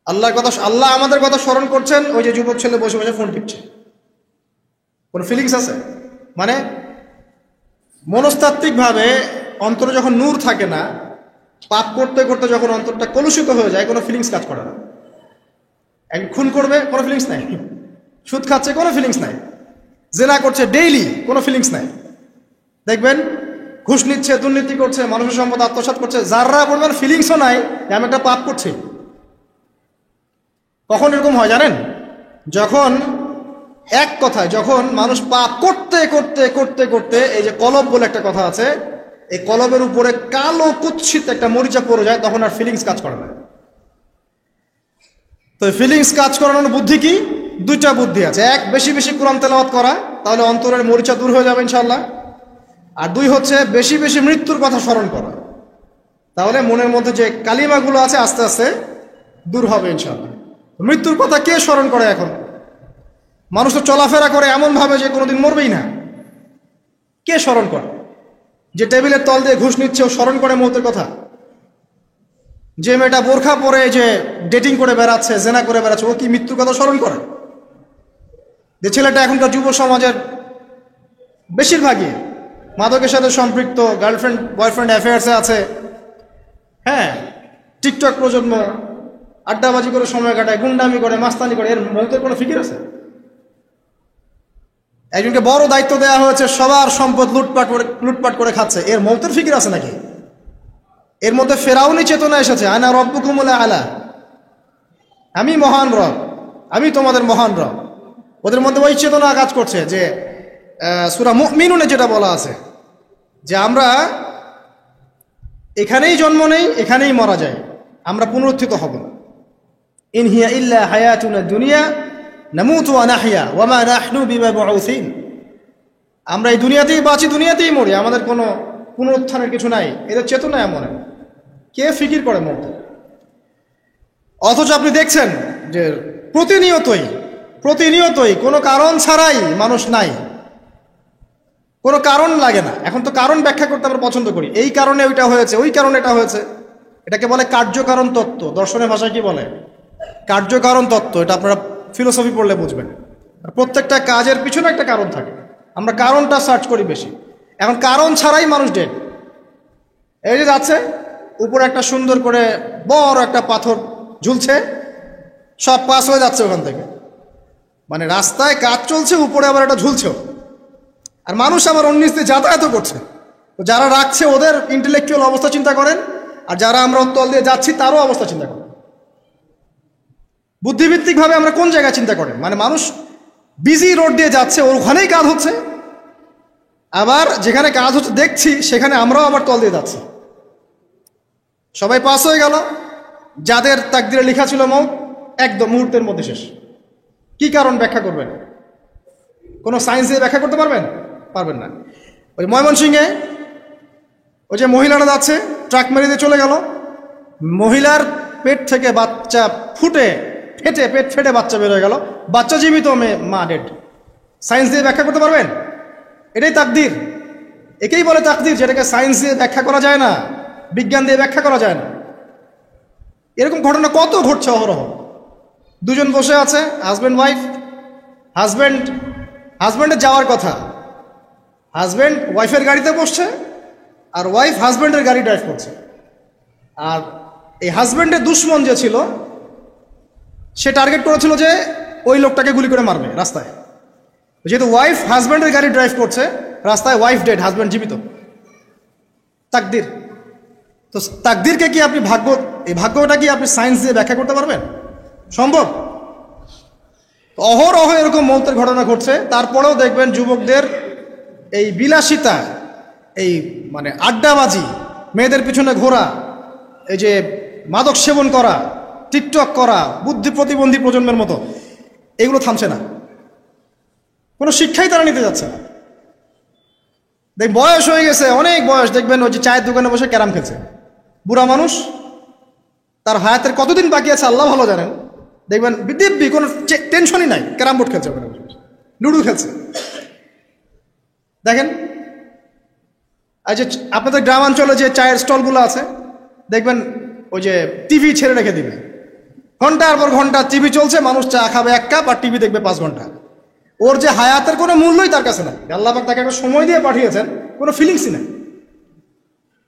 আল্লাহ আমাদের কথা স্মরণ করছেন, ওই যে যুবক ছেলে বসে বসে ফোন টিপছে, কোনো ফিলিংস আছে? মানে মনস্তাত্ত্বিকভাবে অন্তরে যখন নূর থাকে না, পাপ করতে করতে যখন অন্তরটা কলুষিত হয়ে যায়, কোনো ফিলিংস কাজ করে না। খুন করবে, কোনো ফিলিংস নাই। সুদ খাচ্ছে, কোনো ফিলিংস নাই। জেনা করছে ডেইলি, কোনো ফিলিংস নাই। দেখবেন ঘুষ নিচ্ছে, দুর্নীতি করছে, মানুষের সম্পদ আত্মসাৎ করছে, যারা বলবেন ফিলিংসও নাই যে আমি একটা পাপ করছি। কখন এরকম হয় জানেন? যখন এক কথায় যখন মানুষ পাপ করতে করতে করতে করতে, এই যে কলব বলে একটা কথা আছে, এই কলবের উপরে কালো কুৎসিত একটা মরিচা পড়ে যায়, তখন আর ফিলিংস কাজ করে না। তো ফিলিংস কাজ করানোর বুদ্ধি কি? দুইটা বুদ্ধি আছে। এক, বেশি বেশি কোরআন তেলাওয়াত করা, তাহলে অন্তরের মরিচা দূর হয়ে যাবে ইনশাআল্লাহ। আর দুই হচ্ছে বেশি বেশি মৃত্যুর কথা স্মরণ করা, তাহলে মনের মধ্যে যে কালিমাগুলো আছে আস্তে আস্তে দূর হবে ইনশাআল্লাহ। মৃত্যুর কথা কে স্মরণ করে? এখন মানুষ তো চলাফেরা করে এমন ভাবে যে কোনোদিন মরবেই না। কে স্মরণ করে? যে টেবিলের তল দিয়ে ঘুষ নিচ্ছে ও স্মরণ করে মৌতের কথা? যে মেয়েটা বোরখা পরে যে ডেটিং করে বেড়াচ্ছে, জেনা করে বেড়াচ্ছে, ও কি মৃত্যুর কথা স্মরণ করে? যে ছেলেটা এখনকার যুব সমাজের বেশিরভাগই মাদকের সাথে সম্পৃক্ত, গার্লফ্রেন্ড বয়ফ্রেন্ড অ্যাফেয়ার্সে আছে, হ্যাঁ, টিকটক প্রজন্ম, আড্ডাবাজি করে সময় কাটায়, গুন্ডামি করে, মাস্তানি করে, এর মৌতের কোনো ফিকির আছে? একজনকে বড় দায়িত্ব দেওয়া হয়েছে, সবার সম্পদ লুটপাট করে খাচ্ছে, এর মৌতের ফিকির আছে নাকি? এর মধ্যে ফেরাউনি চেতনা এসেছে, আনা রব্বুকুমুল আলা, আমি মহান রব, আমি তোমাদের মহান রব। ওদের মধ্যে ওই চেতনা কাজ করছে যে সূরা মুমিনুনে যেটা বলা আছে যে আমরা এখানেই জন্ম নেই, এখানেই মারা যায়, আমরা পুনরুত্থিত হব না। ইন হিয়া ইল্লা হায়াতুনা দুনিয়া নামুতু ওয়া নাহইয়া ওয়া মা নাহনু বিমাবউসিন, আমরা এই দুনিয়াতেই বাঁচি, দুনিয়াতেই মরি, আমাদের কোনো পুনরুত্থানের কিছু নাই। এদের চেতনা এমন। কে ফিকির করে মত? অথচ আপনি দেখছেন যে প্রতিনিয়তই কোনো কারণ ছাড়াই মানুষ নাই, কোনো কারণ লাগে না। এখন তো কারণ ব্যাখ্যা করতে আমরা পছন্দ করি, এই কারণে ওইটা হয়েছে, ওই কারণে এটা হয়েছে। এটাকে বলে কার্যকারণ তত্ত্ব। দর্শনের ভাষায় কি বলে? কার্যকারণ তত্ত্ব। এটা আপনারা ফিলোসফি পড়লে বুঝবেন। প্রত্যেকটা কাজের পিছনে একটা কারণ থাকে, আমরা কারণটা সার্চ করি বেশি। এখন কারণ ছাড়াই মানুষ ডেড। এই যে যাচ্ছে, উপরে একটা সুন্দর করে বড় একটা পাথর ঝুলছে, সব পাস হয়ে যাচ্ছে ওখান থেকে। মানে রাস্তায় কাজ চলছে, উপরে আবার একটা ঝুলছেও, আর মানুষ আবার অন্য দিয়ে যাতায়াতও করছে। তো যারা রাখছে ওদের ইন্টেলেকচুয়াল অবস্থা চিন্তা করেন, আর যারা আমরা তল দিয়ে যাচ্ছি তারও অবস্থা চিন্তা করেন। বুদ্ধিভিত্তিকভাবে আমরা কোন জায়গায় চিন্তা করেন? মানে মানুষ বিজি রোড দিয়ে যাচ্ছে, ওখানেই কাজ হচ্ছে, আবার যেখানে কাজ হচ্ছে দেখছি সেখানে আমরাও আবার তল দিয়ে যাচ্ছি। সবাই পাস হয়ে গেল, যাদের তাকদিরে লেখা ছিল মৌত একদম মুহূর্তের মধ্যে শেষ। কি কারণ ব্যাখ্যা করবেন? কোনো সায়েন্স দিয়ে ব্যাখ্যা করতে পারবেন? পারবেন না। ওই ময়মনসিংহে ওই যে মহিলারা যাচ্ছে, ট্রাক মেরে দিয়ে চলে গেল, মহিলার পেট থেকে বাচ্চা পেট ফেটে বাচ্চা বের হয়ে গেল, বাচ্চা জীবিত, মা ডেড। সায়েন্স দিয়ে ব্যাখ্যা করতে পারবেন? এটাই তাকদির। একেই বলে তাকদির, যেটাকে সায়েন্স দিয়ে ব্যাখ্যা করা যায় না, বিজ্ঞান দিয়ে ব্যাখ্যা করা যায় না। এরকম ঘটনা কত ঘটছে অহরহ। দুজন বসে আছে, হাজব্যান্ড ওয়াইফ, হাজব্যান্ডের যাওয়ার কথা, হাজব্যান্ড ওয়াইফের গাড়িতে বসছে আর ওয়াইফ হাজব্যান্ডের গাড়ি ড্রাইভ করছে। আর এই হাজব্যান্ডের দুশ্মন যে ছিল সে টার্গেট করেছিল যে ওই লোকটাকে গুলি করে মারবে রাস্তায়। যেহেতু ওয়াইফ হাজব্যান্ডের গাড়ি ড্রাইভ করছে, রাস্তায় ওয়াইফ ডেড, হাজব্যান্ড জীবিত। তাকদির। তো তাকদিরকে কি আপনি এই ভাগ্যটা কি আপনি সায়েন্স দিয়ে ব্যাখ্যা করতে পারবেন? সম্ভব? অহরহ এরকম মৌতের ঘটনা ঘটছে। তারপরেও দেখবেন যুবকদের এই বিলাসিতা, এই মানে আড্ডাবাজি, মেয়েদের পিছনে ঘোরা, এই যে মাদক সেবন করা, টিকটক করা, বুদ্ধি প্রতিবন্ধী প্রজন্মের মতো, এগুলো থামছে না। কোনো শিক্ষাই তারা নিতে যাচ্ছে না। বয়স হয়ে গেছে, অনেক বয়স, দেখবেন ওই যে চায়ের দোকানে বসে ক্যারাম খেলছে। বুড়া মানুষ, তার হায়াতের কতদিন বাকি আছে আল্লাহ ভালো জানেন। দেখবেন দিব্যি, কোনো টেনশনই নাই, ক্যারাম বোর্ড খেলছে, ওখানে লুডো খেলছে। দেখেন এই যে আপনাদের গ্রামাঞ্চলে যে চায়ের স্টলগুলো আছে, দেখবেন ওই যে টিভি ছেড়ে রেখে দিবে, ঘন্টার পর ঘন্টা টিভি চলছে, মানুষ চা খাবে 1 কাপ আর টিভি দেখবে 5 ঘন্টা। ওর যে হায়াতের কোনো মূল্যই তার কাছে নাই। আল্লাহ পাক তাকে একটা সময় দিয়ে পাঠিয়েছেন, কোনো ফিলিংসই নেই।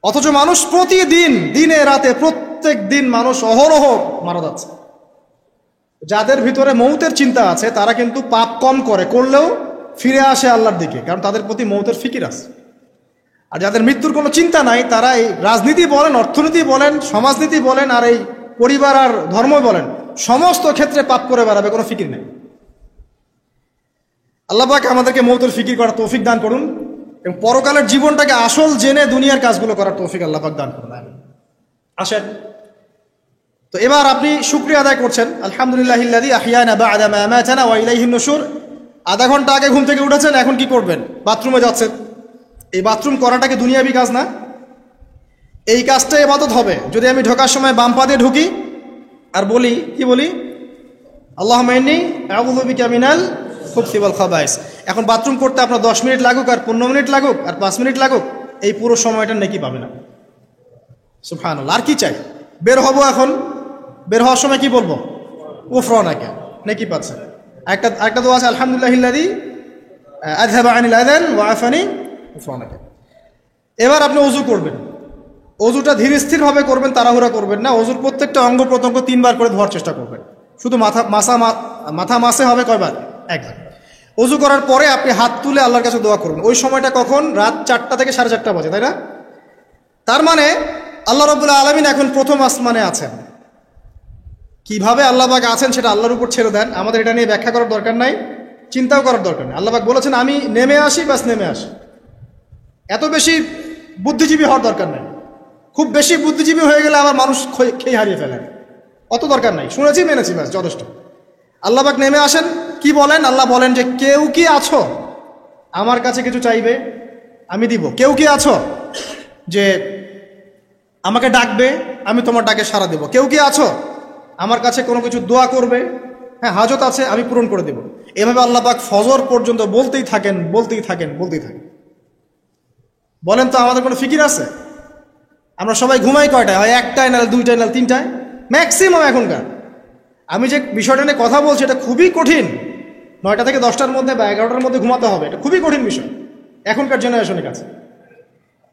অথচ মানুষ প্রতিদিন, দিনে রাতে, প্রত্যেক দিন মানুষ অহরহ মারা যাচ্ছে। যাদের ভিতরে মৌতের চিন্তা আছে তারা কিন্তু পাপ কম করলেও ফিরে আসে আল্লাহর দিকে, কারণ তাদের প্রতি মৌতের ফিকির আছে। আর যাদের মৃত্যুর কোনো চিন্তা নাই, তারা এই রাজনীতি বলেন, অর্থনীতি বলেন, সমাজনীতি বলেন, আর এই পরিবার আর ধর্ম বলেন, সমস্ত ক্ষেত্রে পাপ করে বেড়াবে, কোনো ফিকির নেই। আল্লাহ পাক আমাদেরকে মৌতের ফিকির করার তৌফিক দান করুন এবং পরকালের জীবনটাকে আসল জেনে দুনিয়ার কাজগুলো করার তৌফিক আল্লাহ পাক দান করুন। আসেন, তো এবার আপনি শুকরিয়া আদায় করছেন, আলহামদুলিল্লাহিল্লাযী আহইয়ানা বা'দা মা আমাতানা ওয়া ইলাইহিন নুশুর। আধা ঘন্টা আগে ঘুম থেকে উঠেছেন, এখন কি করবেন? বাথরুমে যাচ্ছেন। এই বাথরুম করাটাকে দুনিয়াবি কাজ না? এই কাজটা ইবাদত হবে যদি আমি ঢোকার সময় বাম পা দিয়ে ঢুকি আর বলি, কি বলি? আল্লাহুম্মা ইন্নী আউযু বিকা মিনাল খুবসি ওয়াল খাবাইস। এখন বাথরুম করতে আপনার 10 মিনিট লাগুক আর 15 মিনিট লাগুক আর 5 মিনিট লাগুক, এই পুরো সময়টা নেকি পাবে না। সুবহানাল্লাহ। আর কি চাই? বের হব, এখন বের হওয়ার সময় কি বলবো? গুফরানাকা, নেকি পাচ্ছে। একটা দোয়া আছে, আলহামদুলিল্লাহিল্লাযী আযহাবা আনিল আযান ওয়া আফানি গুফরানাকা। এবার আপনি ওযু করবেন। ওযুটা ধীর স্থিরভাবে করবেন, তাড়াহুড়া করবেন না। ওযুর প্রত্যেকটা অঙ্গ প্রত্যঙ্গ 3 বার করে ধোয়ার চেষ্টা করবেন। শুধু মাথা মাসে হবে কয়বার? 1 বার। ওযু করার পরে আপনি হাত তুলে আল্লাহর কাছে দোয়া করবেন। ওই সময়টা কখন? রাত 4টা থেকে 4:30 বাজে, তাই না? তার মানে আল্লাহ রাব্বুল আলামিন এখন প্রথম আসমানে আছেন। কিভাবে আল্লাহ পাক আছেন সেটা আল্লাহর উপর ছেড়ে দেন। আমাদের এটা নিয়ে ব্যাখ্যা করার দরকার নাই, চিন্তাও করার দরকার নেই। আল্লাহ পাক বলেছেন আমি নেমে আসি, বাস নেমে আসি। এত বেশি বুদ্ধিজীবী হওয়ার দরকার নেই। খুব বেশি বুদ্ধিজীবী হয়ে গেলে আবার মানুষ খেয়ে হারিয়ে ফেলেন। অত দরকার নাই, শুনেছি মেনেছি, বাস যথেষ্ট। আল্লাহ পাক নেমে আসেন, কি বলেন? আল্লাহ বলেন যে কেউ কি আছো আমার কাছে কিছু চাইবে, আমি দিব। কেউ কি আছো যে আমাকে ডাকবে, আমি তোমার ডাকে সাড়া দেব। কেউ কি আছো আমার কাছে কোনো কিছু দোয়া করবে, হ্যাঁ হাজত আছে, আমি পূরণ করে দেব। এভাবে আল্লাহ পাক ফজর পর্যন্ত বলতেই থাকেন। বলেন তো আমাদের কোনো ফিকির আছে? আমরা সবাই ঘুমাই কয়টায়? হয় 1টায়, নাহলে 2টায়, নাহলে 3টায়, ম্যাক্সিমাম এখনকার। আমি যে বিষয়টা নিয়ে কথা বলছি এটা খুবই কঠিন। 9টা থেকে 10টার মধ্যে বা 11টার মধ্যে ঘুমাতে হবে, এটা খুবই কঠিন বিষয় এখনকার জেনারেশনের কাছে।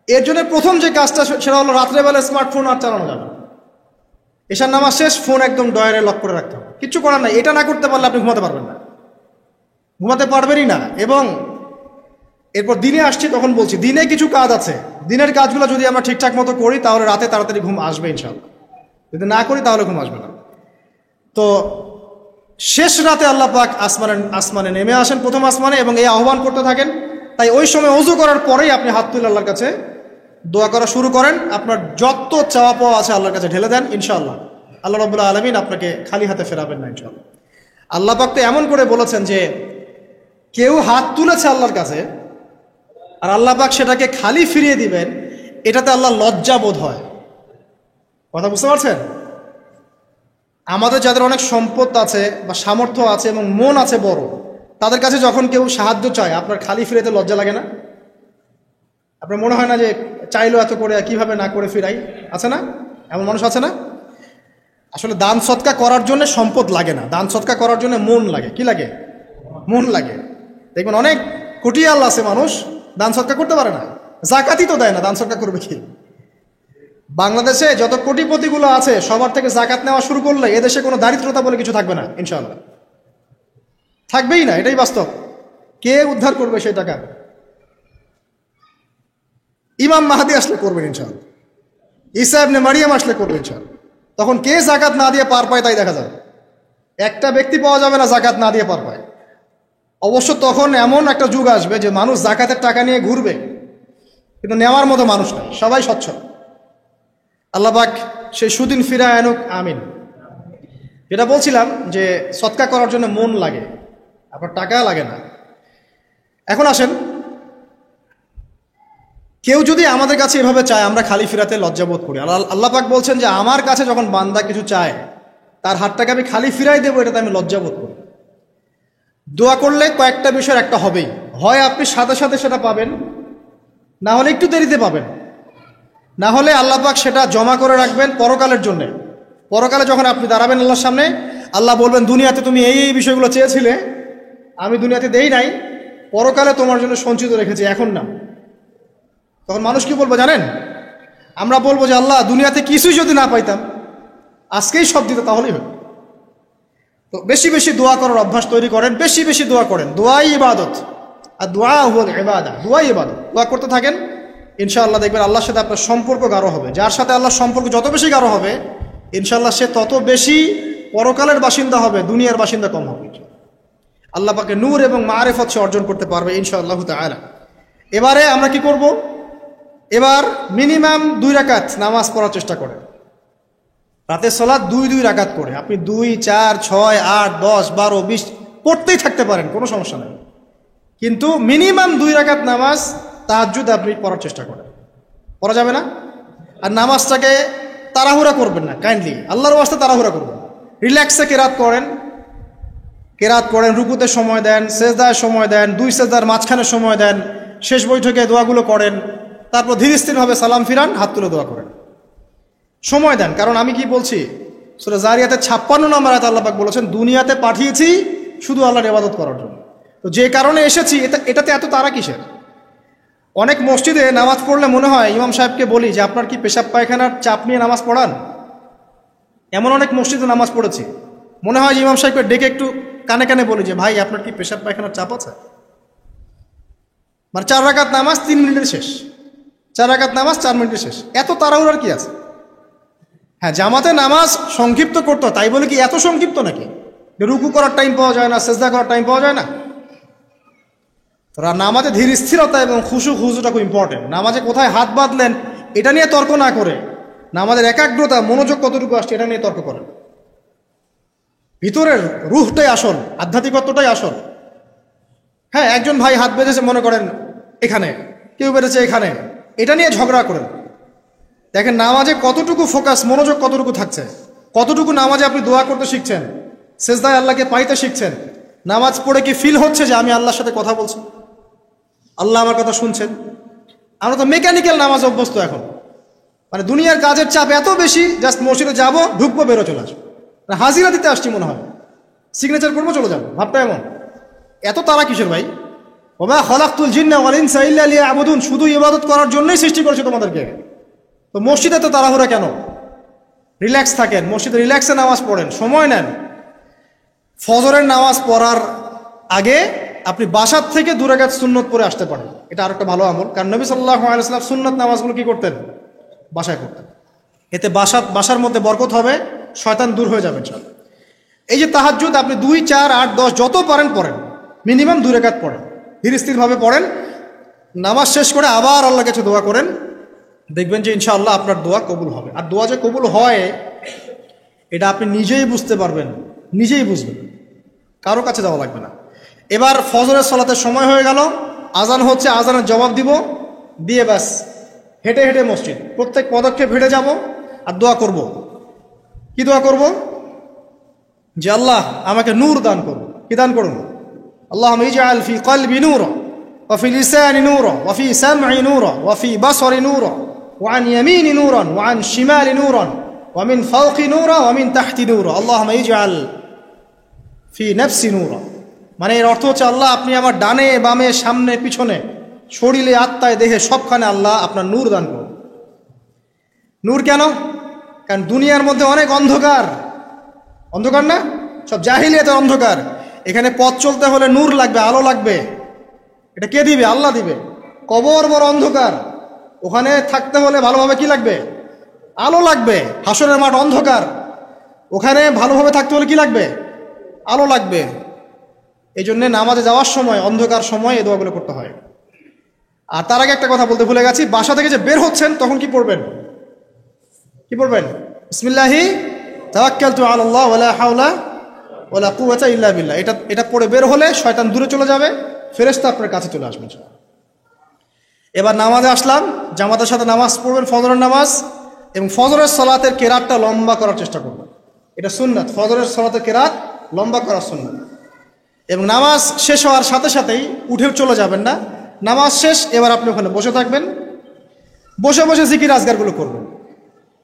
এর জন্য প্রথম যে কাজটা সেটা হলো রাত্রেবেলা স্মার্টফোন আর চালানো যাবে। এশার নামাজ শেষ, ফোন একদম ডয়ারে লক করে রাখতে হবে। কিচ্ছু করার নাই। এটা না করতে পারলে আপনি ঘুমাতে পারবেন না, ঘুমাতে পারবেনই না। এবং এরপর দিনে আসছি, তখন বলছি দিনে কিছু কাজ আছে। দিনের কাজগুলো যদি আমরা ঠিকঠাক মতো করি তাহলে রাতে তাড়াতাড়ি ঘুম আসবে ইনশাআল্লাহ। যদি না করি তাহলে ঘুম আসবে না। তো শেষ রাতে আল্লাহ পাক আসমানে নেমে আসেন, প্রথম আসমানে, এবং এই আহ্বান করতে থাকেন তাই ওই সময় ওযু করার পরেই আপনি হাত তুলে আল্লাহর কাছে দোয়া করা শুরু করেন। আপনার যত চাওয়া পাওয়া আছে আল্লাহর কাছে ঢেলে দেন, ইনশাআল্লাহ আল্লাহ রাব্বুল আলামিন আপনাকে খালি হাতে ফেরাবেন না ইনশাআল্লাহ। আল্লাহ পাক তো এমন করে বলেছেন যে কেউ হাত তুলেছে আল্লাহর কাছে আর আল্লাহ পাক সেটাকে খালি ফিরিয়ে দিবেন, এটাতে আল্লাহ লজ্জা বোধ হয়। কথা বুঝতে পারছেন? আমাদের যাদের অনেক সম্পদ আছে বা সামর্থ্য আছে এবং মন আছে বড়, তাদের কাছে যখন কেউ সাহায্য চায় আপনার খালি ফিরাইতে লজ্জা লাগে না? আপনার মনে হয় না যে চাইলো এত করে কিভাবে না করে ফিরাই? আছে না এমন মানুষ? আছে না? আসলে দান সৎকা করার জন্য সম্পদ লাগে না, দান সৎকা করার জন্য মন লাগে। কি লাগে? মন লাগে। দেখবেন অনেক কোটিয়াল আছে মানুষ দান সৎকা করতে পারে না, জাকাতই তো দেয় না, দান সৎকা করবে কি? বাংলাদেশে যত কোটিপতিগুলো আছে সবার থেকে জাকাত নেওয়া শুরু করলে এদেশে কোনো দারিদ্রতা বলে কিছু থাকবে না ইনশাআল্লাহ, থাকবেই না, এটাই বাস্তব। কে উদ্ধার করবে সেই টাকা? ইমাম মাহাদি আসলে করবেন ইনশাআল্লাহ, ঈসা ইবনে মারিয়াম আসলে করবেন ইনশাআল্লাহ। তখন কে জাকাত না দিয়ে পার পায় তাই দেখা যাবে। একটা ব্যক্তি পাওয়া যাবে না জাকাত না দিয়ে পার পায়। অবশ্য তখন এমন একটা যুগ আসবে যে মানুষ জাকাতের টাকা নিয়ে ঘুরবে কিন্তু নেওয়ার মতো মানুষ নাই, সবাই স্বচ্ছল। আল্লাহ পাক সেই সুদিন ফিরায় আনুক, আমিন। যেটা বলছিলাম যে সৎকা করার জন্য মন লাগে, আপনার টাকা লাগে না। এখন আসেন, কেউ যদি আমাদের কাছে এভাবে চায় আমরা খালি ফিরাতে লজ্জাবোধ করি। আল্লাহ পাক বলছেন যে আমার কাছে যখন বান্দা কিছু চায় তার হাতটাকে আমি খালি ফিরাই দেবো, এটাতে আমি লজ্জাবোধ করি। দোয়া করলে কয়েকটা বিষয়ের একটা হবেই, হয় আপনি সাথে সাথে সেটা পাবেন, না হলে একটু দেরিতে পাবেন, না হলে আল্লাহ পাক সেটা জমা করে রাখবেন পরকালের জন্য। পরকালে যখন আপনি দাঁড়াবেন আল্লাহর সামনে, আল্লাহ বলবেন দুনিয়াতে তুমি এই এই বিষয়গুলো চেয়েছিলে, আমি দুনিয়াতে দেই নাই, পরকালে তোমার জন্য সঞ্চিত রেখেছি, এখন না। তখন মানুষ কি বলবো জানেন? আমরা বলবো যে আল্লাহ দুনিয়াতে কিছুই যদি না পাইতাম আজকেই সব দিত তাহলেই হবে। তো বেশি বেশি দোয়া করার অভ্যাস তৈরি করেন, বেশি বেশি দোয়া করেন। দোয়াই ইবাদত, আর দোয়া হুয়া ইবাদা, দোয়াই ইবাদত। দোয়া করতে থাকেন, ইনশাআল্লাহ দেখবেন আল্লাহর সাথে আপনার সম্পর্ক গাঢ় হবে। যার সাথে আল্লাহর সম্পর্ক যত বেশি গাঢ় হবে ইনশাআল্লাহ সে তত বেশি পরকালের বাসিন্দা হবে, দুনিয়ার বাসিন্দা কম হবে। আল্লাহ পাকে নূর এবং মারিফত সে অর্জন করতে পারবে ইনশাআল্লাহ তাআলা। এবারে আমরা কি করব? এবার মিনিমাম 2 রাকাত নামাজ পড়ার চেষ্টা করেন। রাতের সালাত 2 রাকাত করে আপনি 2, 4, 6, 8, 10, 12, 20 পড়তেই থাকতে পারেন, কোনো সমস্যা নেই। কিন্তু মিনিমাম 2 রাকাত নামাজ তাহাজ্জুদ আপনি পড়ার চেষ্টা করেন। পড়া যাবে না? আর নামাজটাকে তাড়াহুড়া করবেন না, কাইন্ডলি আল্লাহর ওয়াস্তে তাড়াহুড়া করবেন। রিল্যাক্সে কেরাত করেন, রুকুতে সময় দেন, সেজদায় সময় দেন, 2 সেজদার মাঝখানে সময় দেন, শেষ বৈঠকে দোয়াগুলো করেন, তারপর ধীর স্থিরভাবে সালাম ফিরান, হাত তুলে দোয়া করেন, সময় দেন। কারণ আমি কি বলছি, সূরা জারিয়াতে 56 নম্বর আয়াতে আল্লাহ পাক বলেছেন দুনিয়াতে পাঠিয়েছি শুধু আল্লাহর ইবাদত করার জন্য। তো যে কারণে এসেছি এটাতে এত তাড়া কিসের? অনেক মসজিদে নামাজ পড়লে মনে হয় ইমাম সাহেবকে বলি যে আপনার কি পেশাব পায়খানার চাপ নিয়ে নামাজ পড়ান? এমন অনেক মসজিদে নামাজ পড়েছি, মনে হয় যে ইমাম সাহেবকে ডেকে একটু কানে কানে বলি যে ভাই আপনার কি পেশাব পায়খানার চাপ আছে? মানে 4 রাকাত নামাজ 3 মিনিটের শেষ, 4 রাকাত নামাজ 4 মিনিটের শেষ, এত তাড়াহুড়ার কি আছে? হ্যাঁ, জামাতে নামাজ সংক্ষিপ্ত করতো, তাই বলে কি এত সংক্ষিপ্ত নাকি? রুকু করার টাইম পাওয়া যায় না, সেজদা করার টাইম পাওয়া যায় না? নামাজে ধীর স্থিরতা এবং খুশুটা খুব ইম্পর্টেন্ট। নামাজে কোথায় হাত বাঁধলেন এটা নিয়ে তর্ক না করে নামাজের একাগ্রতা, মনোযোগ কতটুকু আসছে এটা নিয়ে তর্ক করেন। ভিতরের রুহটাই আসল, আধ্যাত্মিকত্বটাই আসল। হ্যাঁ, একজন ভাই হাত বেঁধেছে মনে করেন এখানে, কেউ বেঁধেছে এখানে, এটা নিয়ে ঝগড়া করেন। দেখেন নামাজে কতটুকু ফোকাস, মনোযোগ কতটুকু থাকছে, কতটুকু নামাজে আপনি দোয়া করতে শিখছেন, সেজদায় আল্লাহকে পাইতে শিখছেন। নামাজ পড়ে কি ফিল হচ্ছে যে আমি আল্লাহর সাথে কথা বলছি, আল্লাহ আমার কথা শুনছেন? আমরা তো মেকানিক্যাল নামাজ অভ্যস্ত এখন। মানে দুনিয়ার কাজের চাপ এত বেশি, জাস্ট মসজিদে যাবো, ঢুকবো, বেরো, চলে আসবো, হাজিরা দিতে আসছি মনে হয়, সিগনেচার করবো, চলে যাবো, ভাবটা এমন। এত তারা কিসের ভাই? ওমা খালাকতুল জিন্না ওয়াল ইনসা ইল্লা লিয়াবুদুন, শুধু ইবাদত করার জন্যই সৃষ্টি করেছে তোমাদেরকে। তো মসজিদে তো তাড়াহুড়া কেন? রিল্যাক্স থাকেন, মসজিদে রিল্যাক্সে নামাজ পড়েন, সময় নেন। ফজরের নামাজ পড়ার আগে আপনি বাসার থেকে 2 রাকাত সুন্নত পড়ে আসতে পারেন, এটা আরেকটা ভালো আমল। কারণ নবী সাল্লাল্লাহু আলাইহি ওয়াসাল্লাম সুন্নত নামাজগুলো কি করতেন? বাসায় করতেন। এতে বাসার মধ্যে বরকত হবে, শয়তান দূর হয়ে যাবে ইনশাআল্লাহ। এই যে তাহাজ্জুদ আপনি 2, 4, 8, 10 যত পারেন পড়েন, মিনিমাম 2 রাকাত পড়েন, ধীর স্থিরভাবে পড়েন। নামাজ শেষ করে আবার আল্লাহর কাছে দোয়া করেন, দেখবেন যে ইনশাআল্লাহ আপনার দোয়া কবুল হবে। আর দোয়া যে কবুল হয় এটা আপনি নিজেই বুঝতে পারবেন, নিজেই বুঝবেন, কারো কাছে যাওয়া লাগবে না। এবার ফজরের সালাতের সময় হয়ে গেল, আজান হচ্ছে, আজানের জবাব দিব, দিয়ে ব্যাস হেঁটে হেঁটে মসজিদ, প্রত্যেক পদক্ষেপ হেঁটে যাব আর দোয়া করব। কি দোয়া করব? যে আল্লাহ আমাকে নূর দান করুন। কি দান করুন? আল্লাহুম্মা ইজআল ফি কলবি নূরা ওয়া ফি লিসানি নূরা ওয়া ফি সামঈ নূরা ওয়া ফি বাসরি নূরা ওয়া আন ইয়ামিনি নূরান ওয়া আন শিমালি নূরান ওয়া মিন ফাওকি নূরা ওয়া মিন তাহতি নূরা আল্লাহুম্মা ইজআল ফি নাফসি নূরা। মানে এর অর্থ হচ্ছে আল্লাহ আপনি আমার ডানে বামে সামনে পিছনে শরীরে আত্মায় দেহে সবখানে আল্লাহ আপনার নূর দান করুন। নূর কেন? কারণ দুনিয়ার মধ্যে অনেক অন্ধকার, অন্ধকার না, সব জাহিলিয়াতের অন্ধকার। এখানে পথ চলতে হলে নূর লাগবে, আলো লাগবে। এটা কে দিবে? আল্লাহ দিবে। কবর বড় অন্ধকার, ওখানে থাকতে হলে ভালোভাবে কি লাগবে? আলো লাগবে। হাসরের মাঠ অন্ধকার, ওখানে ভালোভাবে থাকতে হলে কি লাগবে? আলো লাগবে। এই জন্যে নামাজে যাওয়ার সময় অন্ধকার সময় এই দোয়াগুলো করতে হয়। আর তার আগে একটা কথা বলতে ভুলে গেছি, বাসা থেকে যে বের হচ্ছেন তখন কি পড়বেন? কি পড়বেন? বিসমিল্লাহি তাওয়াক্কালতু আলাল্লাহ ওয়ালা হাওলা ওয়ালা কুওয়াতা ইল্লা বিল্লাহ। এটা পড়ে বের হলে শয়তান দূরে চলে যাবে, ফেরেশতা আপনার কাছে চলে আসবে। এবার নামাজে আসলাম, জামাতের সাথে নামাজ পড়বেন, ফজরের নামাজ, এবং ফজরের সালাতের কেরাতটা লম্বা করার চেষ্টা করবেন। এটা সুন্নাত, ফজরের সালাতের কেরাত লম্বা করার সুন্নাত। এবং নামাজ শেষ হওয়ার সাথে সাথেই উঠে চলে যাবেন না, নামাজ শেষ এবার আপনি ওখানে বসে থাকবেন, বসে বসে জিকির আজগারগুলো করবেন।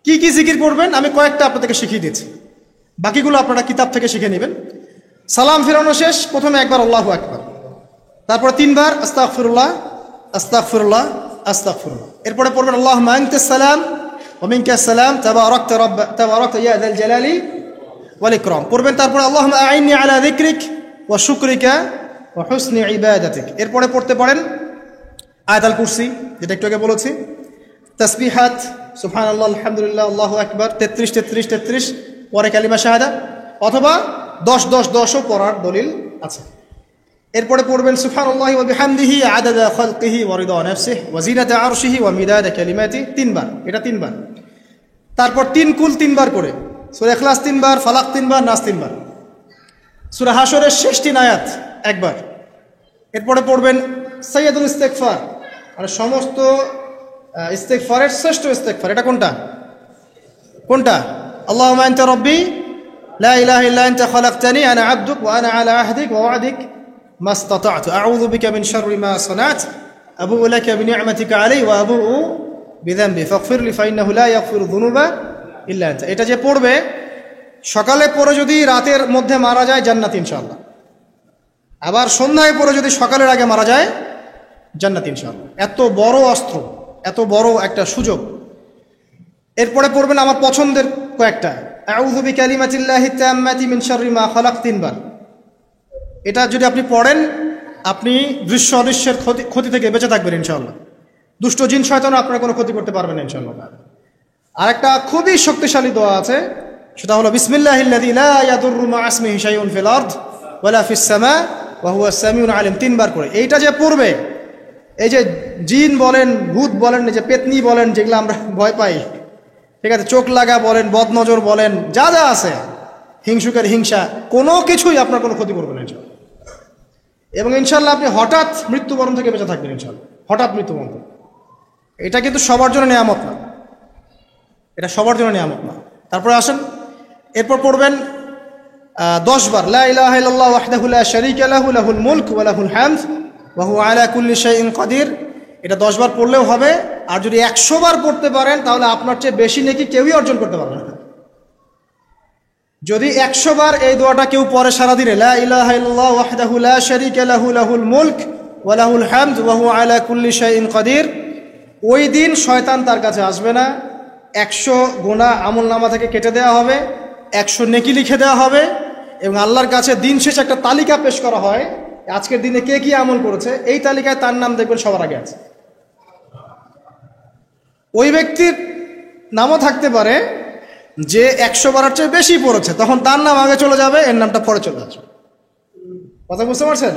কি কি জিকির করবেন আমি কয়েকটা আপনাদেরকে শিখিয়ে দিচ্ছি, বাকিগুলো আপনারা কিতাব থেকে শিখে নেবেন। সালাম ফিরানো শেষ, প্রথমে একবার আল্লাহু আকবার, তারপরে 3 বার আস্তাগফিরুল্লাহ আস্তাগফিরুল্লাহ আস্তাগফিরুল্লাহ। এরপরে পড়বেন আল্লাহুম্মা আনতাস সালাম ওয়া মিনকাস সালাম তাবারাকতা ইয়া যাল জালালি ওয়াল ইকরাম পড়বেন। তারপরে আল্লাহুম্মা আইন্নি আলা যিকরিক ওয়া শুকরিকা ওয়া হুসনি ইবাদাতিক। এরপরে পড়তে পারেন আয়াতুল কুরসি, যেটা একটু আগে বলেছি, তাসবিহাত সুবহানাল্লাহ আলহামদুলিল্লাহ আল্লাহু আকবার 33 33 33, পরে কালিমা শাহাদা, অথবা 10 10 10ও পড়ার দলিল আছে। এরপরে পড়বেন সুবহানাল্লাহি ওয়া বিহামদিহি আদাদা খালকিহি ওয়া রিদা নাফসিহি ওয়া জিনাতা আরশিহি ওয়া মিদাদা কালিমাতিহি 3 বার, এটা 3 বার। তারপর 3 কুল 3 বার করে, সূরা ইখলাস 3 বার, ফালাক 3 বার, নাস 3 বার, সূরা হাশরের শেষ 3 আয়াত একবার। এরপরে পড়বেন সাইয়্যিদুল ইস্তিগফার, মানে সমস্ত ইস্তিগফারের শ্রেষ্ঠ ইস্তিগফার। এটা কোনটা? কোনটা? আল্লাহুম্মা আনতা রাব্বি লা ইলাহা ইল্লা আনতা খালাকতানি আনা আবদুক ওয়া আনা আলা আহদিক ওয়া ওয়া'দিক মাসতাতা'তু আউযু বিকা মিন শাররি মা সানা'তু আবু'ু লাকা বিনি'মাতিকা আলাইয়া ওয়া আবু'ু বিযামবি ফাগফিরলি ফাইন্নাহু লা ইয়াগফিরু যুনুবা ইল্লা আনতা। এটা যে পড়বে সকালে পড়ে যদি রাতের মধ্যে মারা যায় জান্নাত ইনশাআল্লাহ, আবার সন্ধ্যায় পড়ে যদি সকালের আগে মারা যায় জান্নাত ইনশাআল্লাহ। এত বড় অস্ত্র, এত বড় একটা সুযোগ। এরপরে পড়বেন আমার পছন্দের কয়েকটা, আউযু বিকালিমাতিল্লাহি তাম্মাতি মিন শাররি মা খালাক 3 বার। এটা যদি আপনি পড়েন আপনি দৃশ্য অদৃশ্যের ক্ষতি থেকে বেঁচে থাকবেন ইনশাআল্লাহ। দুষ্ট জিন শয়তান আপনার কোনো ক্ষতি করতে পারবে না ইনশাআল্লাহ। আরেকটা খুবই শক্তিশালী দোয়া আছে, সেটা হলো বিসমিল্লাহিল্লাযী লা ইয়াদুররু মা ইসমিহি শাইউন ফিল আরদ ওয়ালা ফিস সামা ওয়া হুয়াস সামিউল আলিম 3 বার করে। এইটা যে পড়বে, এই যে জিন বলেন, ভূত বলেন, যে পেতনি বলেন, যেগুলো আমরা ভয় পাই, ঠিক আছে, চোখ লাগা বলেন, বদনজর বলেন, যা যা আছে, হিংসুকের হিংসা, কোনো কিছুই আপনার কোনো ক্ষতি করবে না ইনশাআল্লাহ। এবং ইনশাআল্লাহ আপনি হঠাৎ মৃত্যুবরণ থেকে বেঁচে থাকবেন ইনশাআল্লাহ, হঠাৎ মৃত্যুবরণ। এটা কিন্তু সবার জন্য নিয়ামত না, এটা সবার জন্য নিয়ামত না। তারপরে আসেন, এরপর পড়বেন 10 বার লা ইলাহা ইল্লাল্লাহ ওয়াহদাহু লা শারীকা লাহু লাহুল মুলক ওয়া লাহুল হামদ ওয়া হুয়া আলা কুল্লি শাইইন কাদির। এটা 10 বার পড়লেও হবে। আর যদি 100 বার পড়তে পারেন তাহলে আপনার চেয়ে বেশি নেকি কেউই অর্জন করতে পারবে না। যদি 100 বার এই দোয়াটা কেউ পড়ে সারাদিনে, লা ইলাহা ইল্লাল্লাহ ওয়াহদাহু লা শারীকা লাহু লাহুল মুলক ওয়া লাহুল হামদ ওয়া হুয়া আলা কুল্লি শাইইন কাদির, ওই দিন শয়তান তার কাছে আসবে না। 100 গুনাহ আমলনামা থেকে কেটে দেওয়া হবে, 100 নেকি লিখে দেওয়া হবে, এবং আল্লাহর কাছে দিন শেষে একটা তালিকা পেশ করা হয়, আজকের দিনে কে কি আমল করেছে, এই তালিকায় তার নাম দেখবেন সবার আগে আছে। ওই ব্যক্তির নামও থাকতে পারে যে 100 বারের চেয়ে বেশি পড়েছে, তখন তার নাম আগে চলে যাবে, এর নামটা পরে চলে আসবে। কথা বুঝতে পারছেন?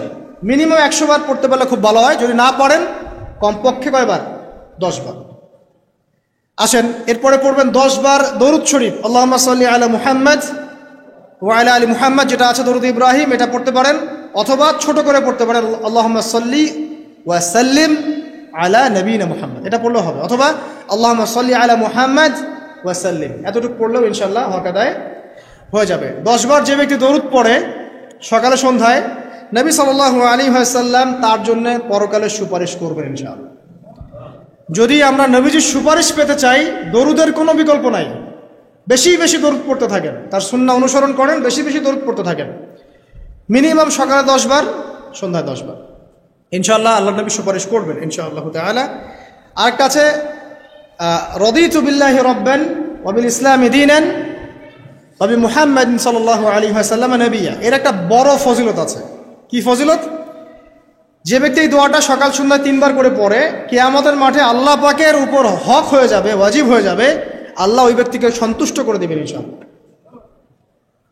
মিনিমাম 100 বার পড়তে পারলে খুব ভালো হয়। যদি না পারেন কমপক্ষে কয়বার? 10 বার। আসেন এরপরে পড়বেন 10 বার দরুদ শরীফ, আল্লাহুম্মা সাল্লি আলা মুহাম্মাদ ওয়া আলা আলি মুহাম্মাদ, যেটা আছে দরুদ ইব্রাহিম, এটা পড়তে পারেন, অথবা ছোট করে পড়তে পারেন আল্লাহুম্মা সাল্লি ওয়া সাল্লিম আলা নবিয়িনা মুহাম্মদ, এটা পড়লেও হবে, অথবা আল্লাহুম্মা সাল্লি আলা মুহাম্মাদ ওয়া সাল্লিম, এতটুকু পড়লেও ইনশাআল্লাহ হক আদায় হয়ে যাবে। 10 বার যে ব্যক্তি দরুদ পড়ে সকালে সন্ধ্যায়, নবী সাল্লাল্লাহু আলাইহি ওয়াসাল্লাম তার জন্য পরকালে সুপারিশ করবেন ইনশাআল্লাহ। যদি আমরা নবীজির সুপারিশ পেতে চাই, দরুদের কোনো বিকল্প নাই, বেশি বেশি দরুদ পড়তে থাকেন, তার সুন্নাহ অনুসরণ করেন, বেশি বেশি দরুদ পড়তে থাকেন, মিনিমাম সকালে 10 বার, সন্ধ্যায় 10 বার, ইনশাআল্লাহ আল্লাহ নবী সুপারিশ করবেন ইনশাআল্লাহ তাআলা। আরেকটা আছে রাদিতু বিল্লাহি রাব্বান ওয়া বিল ইসলামি দীনান ওয়া বি মুহাম্মাদিন সাল্লাল্লাহু আলাইহি ওয়াসাল্লাম নবিয়্যা, এর একটা বড় ফজিলত আছে। কি ফজিলত? যে ব্যক্তি এই দোয়াটা সকাল সন্ধ্যা 3 বার করে পড়ে, কিয়ামতের মাঠে আল্লাহ পাকের উপর হক হয়ে যাবে, ওয়াজিব হয়ে যাবে, আল্লাহ ওই ব্যক্তিকে সন্তুষ্ট করে দিবেন ইনশাআল্লাহ।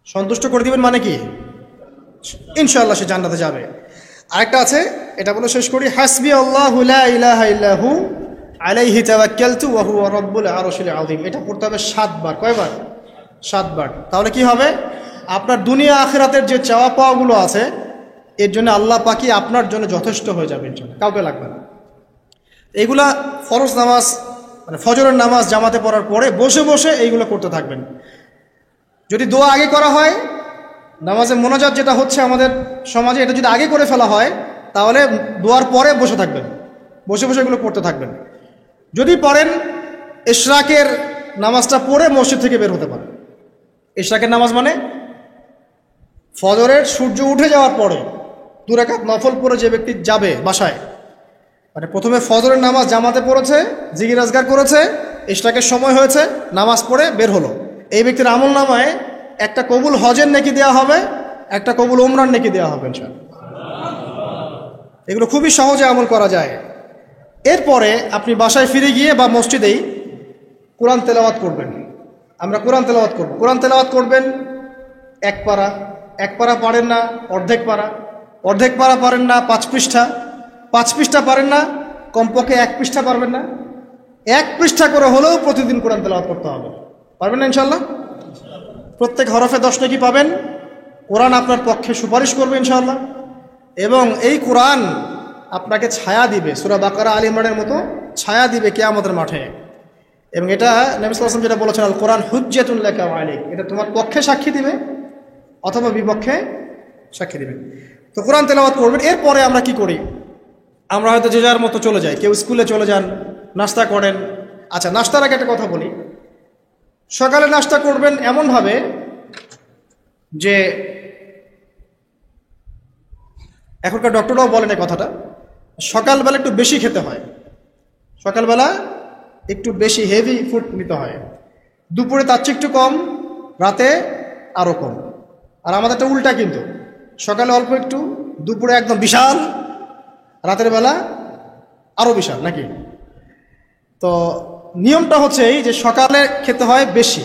সন্তুষ্ট করে দিবেন মানে কি? ইনশাআল্লাহ সে জান্নাতে যাবে। আরেকটা আছে, এটা বলে শেষ করি, হাসবি আল্লাহু লা ইলাহা ইল্লাহু আলাইহি তাওয়াক্কালতু ওয়া হুয়া রাব্বুল আরশিল আযীম, এটা পড়তে হবে 7 বার। কয়বার? 7 বার। তাহলে কি হবে? আপনার দুনিয়া আখিরাতের যে চাওয়া পাওয়াগুলো আছে, এর জন্য আল্লাহ পাকই আপনার জন্য যথেষ্ট হয়ে যাবে ইনশাআল্লাহ, কাউকে লাগবে না। এগুলা ফরজ নামাজ মানে ফজরের নামাজ জামাতে পড়ার পরে বসে বসে এইগুলো করতে থাকবেন। যদি দোয়া আগে করা হয়, নামাজে মোনাজাত যেটা হচ্ছে আমাদের সমাজে, এটা যদি আগে করে ফেলা হয়, তাহলে দোয়ার পরে বসে থাকবেন, বসে বসে এগুলো করতে থাকবেন। যদি পড়েন, ইশরাকের নামাজটা পড়ে মসজিদ থেকে বের হতে পারে। ইশরাকের নামাজ মানে ফজরের সূর্য উঠে যাওয়ার পরে 2 রাকাত নফল পড়ে যে ব্যক্তি যাবে বাসায়, মানে প্রথমে ফজরের নামাজ জামাতে পড়েছে, জিকির আজগার করেছে, ইশরাকের সময় হয়েছে, নামাজ পড়ে বের হলো, এই ব্যক্তির আমল নামায় একটা কবুল হজের নেকি দেওয়া হবে, একটা কবুল উমরার নেকি দেওয়া হবে ইনশাআল্লাহ। এগুলো খুবই সহজে আমল করা যায়। এরপরে আপনি বাসায় ফিরে গিয়ে বা মসজিদেই কোরআন তেলাওয়াত করবেন। আমরা কোরআন তেলাওয়াত করব। কোরআন তেলাওয়াত করবেন 1 পারা, 1 পারা পারেন না অর্ধেক পারা, অর্ধেক পারা পারেন না 5 পৃষ্ঠা, 5 পৃষ্ঠা পারেন না কমপক্ষে 1 পৃষ্ঠা পারবেন না, 1 পৃষ্ঠা করে হলেও প্রতিদিন কোরআন তেলাওয়াত করতে হবে। পারবেন না ইনশাআল্লাহ? প্রত্যেক হরফে 10 নেকি পাবেন। কোরআন আপনার পক্ষে সুপারিশ করবে ইনশাআল্লাহ, এবং এই কোরআন আপনাকে ছায়া দিবে, সূরা বাকারা আলে ইমরানের মতো ছায়া দিবে কিয়ামতের মাঠে। এবং এটা নবী সাল্লাল্লাহু আলাইহি ওয়াসাল্লাম যেটা বলেছেন, আল কোরআন হুজ্জাতুন লাকা ওয়া আলাইক, এটা তোমার পক্ষে সাক্ষী দিবে অথবা বিপক্ষে সাক্ষী দিবে। তো কোরআন তেলাওয়াত করবেন। এরপরে আমরা কি করি? আমরা হয়তো যে যার মতো চলে যাই, কেউ স্কুলে চলে যান, নাস্তা করেন। আচ্ছা, নাস্তার আগে একটা কথা বলি। সকালে নাস্তা করবেন এমনভাবে যে, এখনকার ডক্টররাও বলেন এই কথাটা, সকালবেলা একটু বেশি খেতে হয়, সকালবেলা একটু বেশি হেভি ফুড নিতে হয়, দুপুরে তার চেয়ে একটু কম, রাতে আরও কম। আর আমাদেরটা উল্টা, কিন্তু সকালে অল্প একটু, দুপুরে একদম বিশাল, রাতের বেলা আরও বিশাল, নাকি? তো নিয়মটা হচ্ছে এই যে সকালে খেতে হয় বেশি,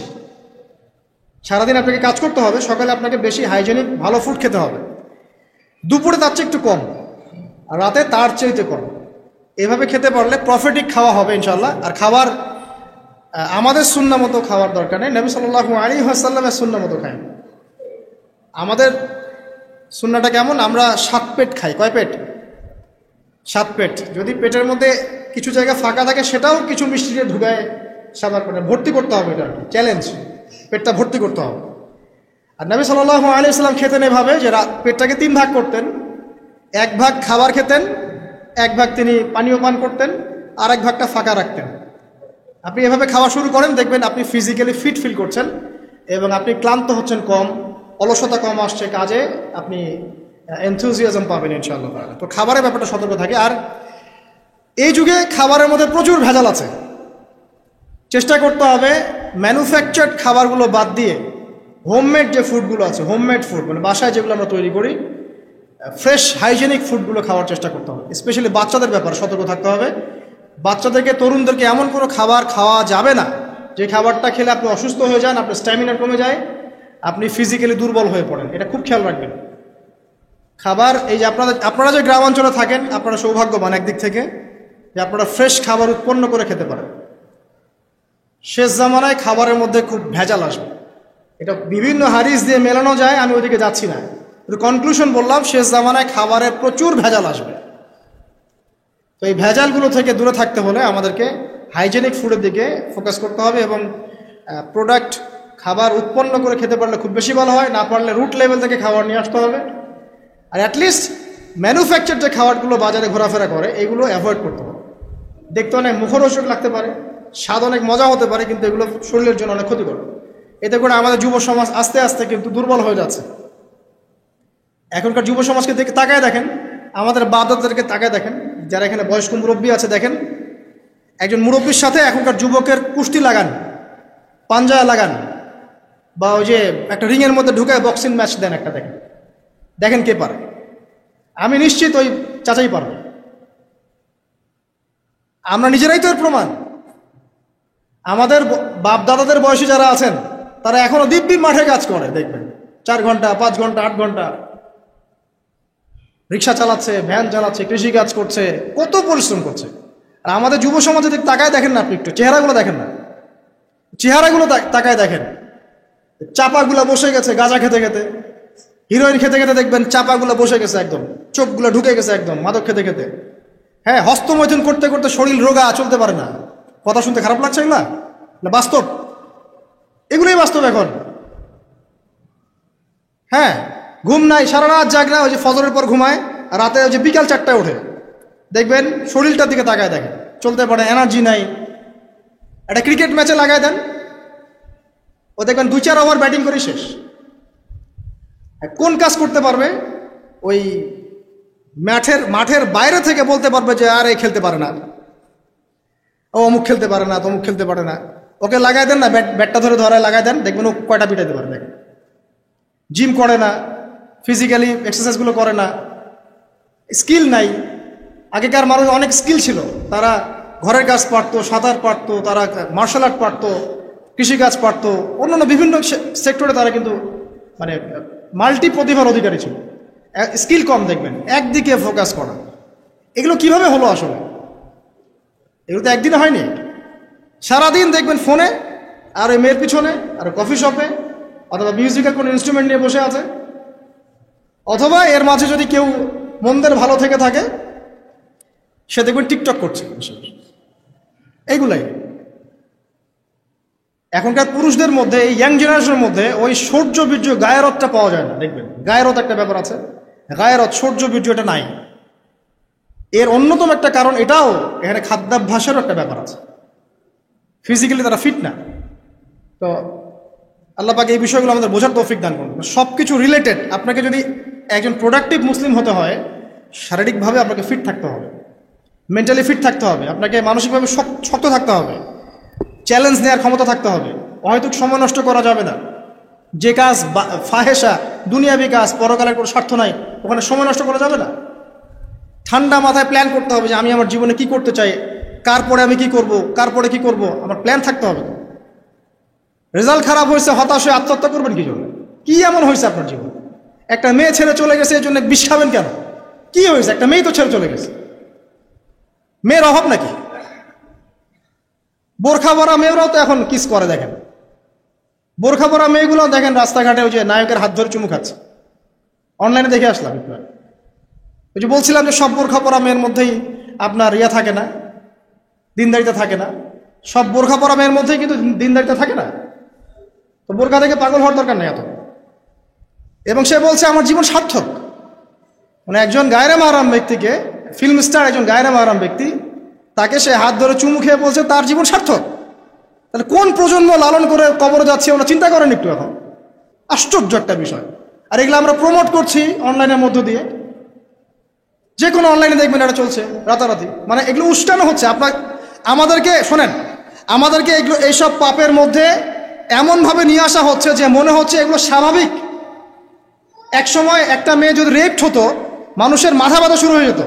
সারাদিন আপনাকে কাজ করতে হবে, সকালে আপনাকে বেশি হাইজেনিক ভালো ফুড খেতে হবে, দুপুরে তার চেয়ে একটু কম, আর রাতে তার চেয়ে কম। এভাবে খেতে পারলে প্রফিটিক খাওয়া হবে ইনশাআল্লাহ। আর খাবার আমাদের সুন্নাহ মতো খাওয়ার দরকার নেই, নবী সাল্লাল্লাহু আলাইহি ওয়াসাল্লামের সুন্নাহ মতো খাই। আমাদের সুন্নাহটা কেমন? আমরা 7 পেট খাই। কয় পেট? 7 পেট। যদি পেটের মধ্যে কিছু জায়গা ফাঁকা থাকে, সেটাও কিছু মিষ্টি দিয়ে ঢুকায় সাবার করে ভর্তি করতে হবে। এটা চ্যালেঞ্জ, পেটটা ভর্তি করতে হবে। আর নবী সাল্লাল্লাহু আলাইহি ওয়াসাল্লাম খেতেন এভাবে যে পেটটাকে 3 ভাগ করতেন, 1 ভাগ খাবার খেতেন, 1 ভাগ তিনি পানীয় পান করতেন, আর 1 ভাগটা ফাঁকা রাখতেন। আপনি এভাবে খাওয়া শুরু করেন, দেখবেন আপনি ফিজিক্যালি ফিট ফিল করছেন এবং আপনি ক্লান্ত হচ্ছেন কম, অলসতা কম আসছে কাজে, আপনি এনথুজিয়াজম পাবেন ইনশাআল্লাহ। তো খাবারের ব্যাপারটা সতর্ক থাকে। আর এই যুগে খাবারের মধ্যে প্রচুর ভেজাল আছে, চেষ্টা করতে হবে ম্যানুফ্যাকচার্ড খাবারগুলো বাদ দিয়ে হোমমেড যে ফুডগুলো আছে, হোমমেড ফুড মানে বাসায় যেগুলো আমরা তৈরি করি, ফ্রেশ হাইজেনিক ফুডগুলো খাওয়ার চেষ্টা করতে হবে। স্পেশালি বাচ্চাদের ব্যাপারে সতর্ক থাকতে হবে। বাচ্চাদেরকে, তরুণদেরকে এমন কোনো খাবার খাওয়া যাবে না যে খাবারটা খেলে আপনি অসুস্থ হয়ে যান, আপনার স্ট্যামিনা কমে যায়, আপনি ফিজিক্যালি দুর্বল হয়ে পড়েন। এটা খুব খেয়াল রাখবেন। খাবার এই যে আপনারা যে গ্রামাঞ্চলে থাকেন, আপনারা সৌভাগ্যবান একদিক থেকে, যে আপনারা ফ্রেশ খাবার উৎপন্ন করে খেতে পারেন। শেষ জামানায় খাবারের মধ্যে খুব ভেজাল আসবে, এটা বিভিন্ন হাদিস দিয়ে মেলানো যায়, আমি ওইদিকে যাচ্ছি না, কিন্তু কনক্লুশন বললাম শেষ জামানায় খাবারের প্রচুর ভেজাল আসবে। তো এই ভেজালগুলো থেকে দূরে থাকতে হলে আমাদেরকে হাইজেনিক ফুডের দিকে ফোকাস করতে হবে এবং প্রোডাক্ট খাবার উৎপন্ন করে খেতে পারলে খুব বেশি ভালো হয়, না পারলে রুট লেভেল থেকে খাবার নিয়ে আসতে হবে। আর অ্যাটলিস্ট ম্যানুফ্যাকচার যে খাবারগুলো বাজারে ঘোরাফেরা করে এগুলো অ্যাভয়েড করতে হবে। দেখতে অনেক মুখরোচক লাগতে পারে, স্বাদ অনেক মজা হতে পারে, কিন্তু এগুলো শরীরের জন্য অনেক ক্ষতিকর। এতে করে আমাদের যুব সমাজ আস্তে আস্তে কিন্তু দুর্বল হয়ে যাচ্ছে। এখনকার যুব সমাজকে তাকায় দেখেন, আমাদের বাপ-দাদাদেরকে তাকায় দেখেন, যারা এখানে বয়স্ক মুরব্বী আছে দেখেন, একজন মুরব্বীর সাথে এখনকার যুবকের কুস্তি লাগান, পাঞ্জা লাগান, বা ওই যে একটা রিংয়ের মধ্যে ঢুকায় বক্সিং ম্যাচ দেন, একটা দেখেন, দেখেন কে পারে। আমি নিশ্চিত ওই চাচাই পারবে। আমরা নিজেরাই তো এর প্রমাণ। আমাদের বাপ দাদাদের বয়সী যারা আছেন তারা এখনো দিব্যি মাঠে কাজ করে, দেখবেন 4 ঘন্টা 5 ঘন্টা 8 ঘন্টা রিক্সা চালাচ্ছে, ভ্যান চালাচ্ছে, কৃষি কাজ করছে, কত পরিশ্রম করছে। আর আমাদের যুব সমাজে তাকায় দেখেন না, আপনি একটু চেহারাগুলো দেখেন না, চেহারাগুলো তাকায় দেখেন, চাপাগুলো বসে গেছে গাঁজা খেতে খেতে, হিরোইন খেতে খেতে দেখবেন চাপাগুলো বসে গেছে একদম, চোখগুলো ঢুকে গেছে একদম মাদক খেতে খেতে। হ্যাঁ, হস্তমৈথুন করতে করতে শরীর রোগা, চলতে পারে না। কথা শুনতে খারাপ লাগছে এগুলা? না, বাস্তব, এগুলোই বাস্তব এখন। হ্যাঁ, ঘুম নাই, সারা রাত জাগ না, ওই যে ফজরের পর ঘুমায়, আর রাতে ওই যে বিকাল 4টায় ওঠে, দেখবেন শরীরটার দিকে তাকায় দেখেন, চলতে পারে, এনার্জি নাই। একটা ক্রিকেট ম্যাচে লাগায় দেন, ও দেখবেন 2-4 ওভার ব্যাটিং করে শেষ। কোন কাজ করতে পারবে? ওই মাঠের বাইরে থেকে বলতে পারবে যে আর এই খেলতে পারে না, ও অমুক খেলতে পারে না, তমুক খেলতে পারে না। ওকে লাগাই দেন না, ব্যাটটা ধরে লাগাই দেন, দেখবেন ও কয়টা পিটাইতে পারে। দেখেন, জিম করে না, ফিজিক্যালি এক্সারসাইজগুলো করে না, স্কিল নাই। আগেকার মানুষ অনেক স্কিল ছিল, তারা ঘরের কাজ পারতো, সাঁতার পারতো, তারা মার্শাল আর্ট পারতো, কৃষিকাজ পারতো, অন্যান্য বিভিন্ন সেক্টরে তারা কিন্তু মানে মাল্টি প্রতিভার অধিকারী ছিল। স্কিল কম, দেখবেন একদিকে ফোকাস করা। এগুলো কিভাবে হলো আসলে? এগুলো তো একদিনে হয়নি। সারাদিন দেখবেন ফোনে, আর ওই মেয়ের পিছনে, আর কফি শপে, অথবা মিউজিক্যাল কোনো ইনস্ট্রুমেন্ট নিয়ে বসে আছে, অথবা এর মাঝে যদি কেউ মন্দের ভালো থেকে থাকে সে দেখবেন টিকটক করছে। এইগুলাই এখনকার পুরুষদের মধ্যে, এই ইয়াং জেনারেশনের মধ্যে ওই শৌর্য বীর্য গায়রতটা পাওয়া যায় না। দেখবেন গায়রত একটা ব্যাপার আছে, গায়রত শৌর্য বীর্য এটা নাই। এর অন্যতম একটা কারণ এটাও, এখানে খাদ্যাভ্যাসেরও একটা ব্যাপার আছে, ফিজিক্যালি তারা ফিট না। তো আল্লাহ পাক এই বিষয়গুলো আমাদের বোঝার তৌফিক দান করুন। সব কিছু রিলেটেড। আপনাকে যদি একজন প্রোডাক্টিভ মুসলিম হতে হয়, শারীরিকভাবে আপনাকে ফিট থাকতে হবে, মেন্টালি ফিট থাকতে হবে, আপনাকে মানসিকভাবে শক্ত থাকতে হবে, চ্যালেঞ্জ নেওয়ার ক্ষমতা থাকতে হবে, অহেতুক সময় নষ্ট করা যাবে না। যে কাজ ফাহেসা, দুনিয়াবি কাজ, পরকালের কোনো স্বার্থ নাই, ওখানে সময় নষ্ট করা যাবে না। ঠান্ডা মাথায় প্ল্যান করতে হবে যে আমি আমার জীবনে কি করতে চাই, কার পরে আমি কি করব, কার পরে কি করব, আমার প্ল্যান থাকতে হবে। রেজাল্ট খারাপ হয়েছে, হতাশ হয়ে আত্মহত্যা করবেন কি জন্য? কি এমন হয়েছে আপনার জীবনে? একটা মেয়ে ছেড়ে চলে গেছে, এই জন্য বিষ খাবেন কেন? কি হয়েছে? একটা মেয়ে তো ছেড়ে চলে গেছে, মেয়ের অভাব নাকি? বোরখা পরা মেয়েরাও তো এখন কিস করে, দেখেন বোরখা পরা মেয়েগুলো দেখেন রাস্তাঘাটে ওই যে নায়কের হাত ধরে চুমু খাচ্ছে। অনলাইনে দেখে আসলাম। ওই যে বলছিলাম যে সব বোরখা পরা মেয়ের মধ্যেই আপনার ইয়া থাকে না, দিনদারিতা থাকে না। সব বোরখা পরা মেয়ের মধ্যেই কিন্তু দিনদারিতা থাকে না। তো বোরখা দেখে পাগল হওয়ার দরকার নেই এত। এবং সে বলছে আমার জীবন সার্থক। মানে একজন গায়রে মাহরাম ব্যক্তিকে, ফিল্ম স্টার একজন গায়রে মাহরাম ব্যক্তি, তাকে সে হাত ধরে চুমু খেয়ে বলছে তার জীবন সার্থক। তাহলে কোন প্রজন্ম লালন করে কবরে যাচ্ছে ওরা চিন্তা করেন একটু এখন? আশ্চর্য একটা বিষয়। আর এগুলো আমরা প্রমোট করছি অনলাইনের মধ্য দিয়ে। যে কোনো অনলাইনে দেখবেন এটা চলছে রাতারাতি। মানে এগুলো উস্কানো হচ্ছে। আমাদেরকে শোনেন, আমাদেরকে এগুলো এইসব পাপের মধ্যে এমনভাবে নিয়ে আসা হচ্ছে যে মনে হচ্ছে এগুলো স্বাভাবিক। এক সময় একটা মেয়ে যদি রেপড হতো, মানুষের মাথা ব্যথা শুরু হয়ে যেত,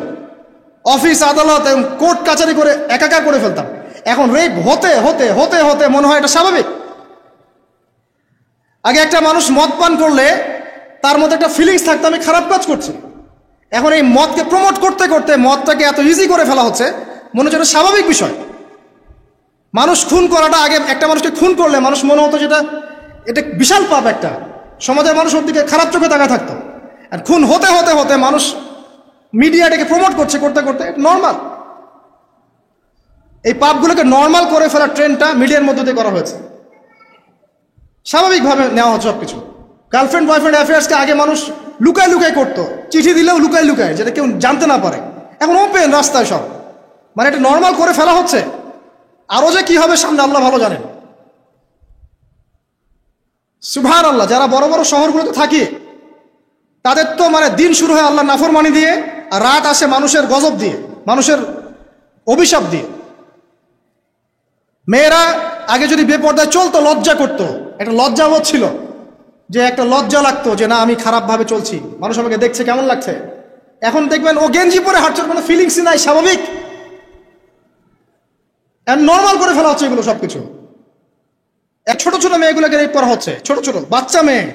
অফিস আদালত এবং কোর্ট কাচারি করে একাকার করে ফেলতাম। এখন রেপ হতে হতে হতে হতে মনে হয় এটা স্বাভাবিক। আগে একটা মানুষ মদ পান করলে তার মধ্যে একটা ফিলিংস থাকতো আমি খারাপ কাজ করছি। এখন এই মদকে প্রমোট করতে করতে মদটাকে এত ইজি করে ফেলা হচ্ছে, মনে হচ্ছে এটা স্বাভাবিক বিষয়। মানুষ খুন করাটা, আগে একটা মানুষকে খুন করলে মানুষ মনে হতো যেটা এটা বিশাল পাপ, একটা সমাজের মানুষ ওর দিকে খারাপ চোখে তাকায় থাকতো। আর খুন হতে হতে হতে মানুষ মিডিয়াটাকে প্রমোট করছে, করতে করতে নর্মাল। এই পাপগুলোকে নর্মাল করে ফেলার ট্রেন্ডটা মিডিয়ার মধ্যে দিয়ে করা হয়েছে, স্বাভাবিকভাবে নেওয়া হচ্ছে সবকিছু। গার্লফ্রেন্ড বয়ফ্রেন্ড অ্যাফেয়ার্সকে আগে মানুষ লুকায় লুকায় করতো, চিঠি দিলেও লুকায় লুকায়, যেটা কেউ জানতে না পারে। এখন ওপেন রাস্তায় সব, মানে এটা নর্মাল করে ফেলা হচ্ছে। আরো যে কি হবে সামনে আল্লাহ ভালো জানেন। সুবহানাল্লাহ, যারা বড় বড় শহরগুলোতে থাকে তাদের তো মানে দিন শুরু হয় আল্লাহ নাফরমানি দিয়ে, আর রাত আসে মানুষের গজব দিয়ে, মানুষের অভিশাপ দিয়ে। মেয়েরা আগে যদি বেপর্দায় চলতো লজ্জা করতো, একটা লজ্জাবোধ ছিল, যে একটা লজ্জা লাগতো যে না আমি খারাপভাবে চলছি, মানুষ আমাকে দেখছে কেমন লাগছে। এখন দেখবেন ও গেঞ্জি পরে হাঁটছে, কোনো ফিলিংসই নাই, স্বাভাবিক, নর্মাল করে ফেলা হচ্ছে এগুলো সবকিছু। এক ছোট ছোট মেয়েগুলোকে রেপ করা হচ্ছে, ছোট ছোট বাচ্চা মেয়ে,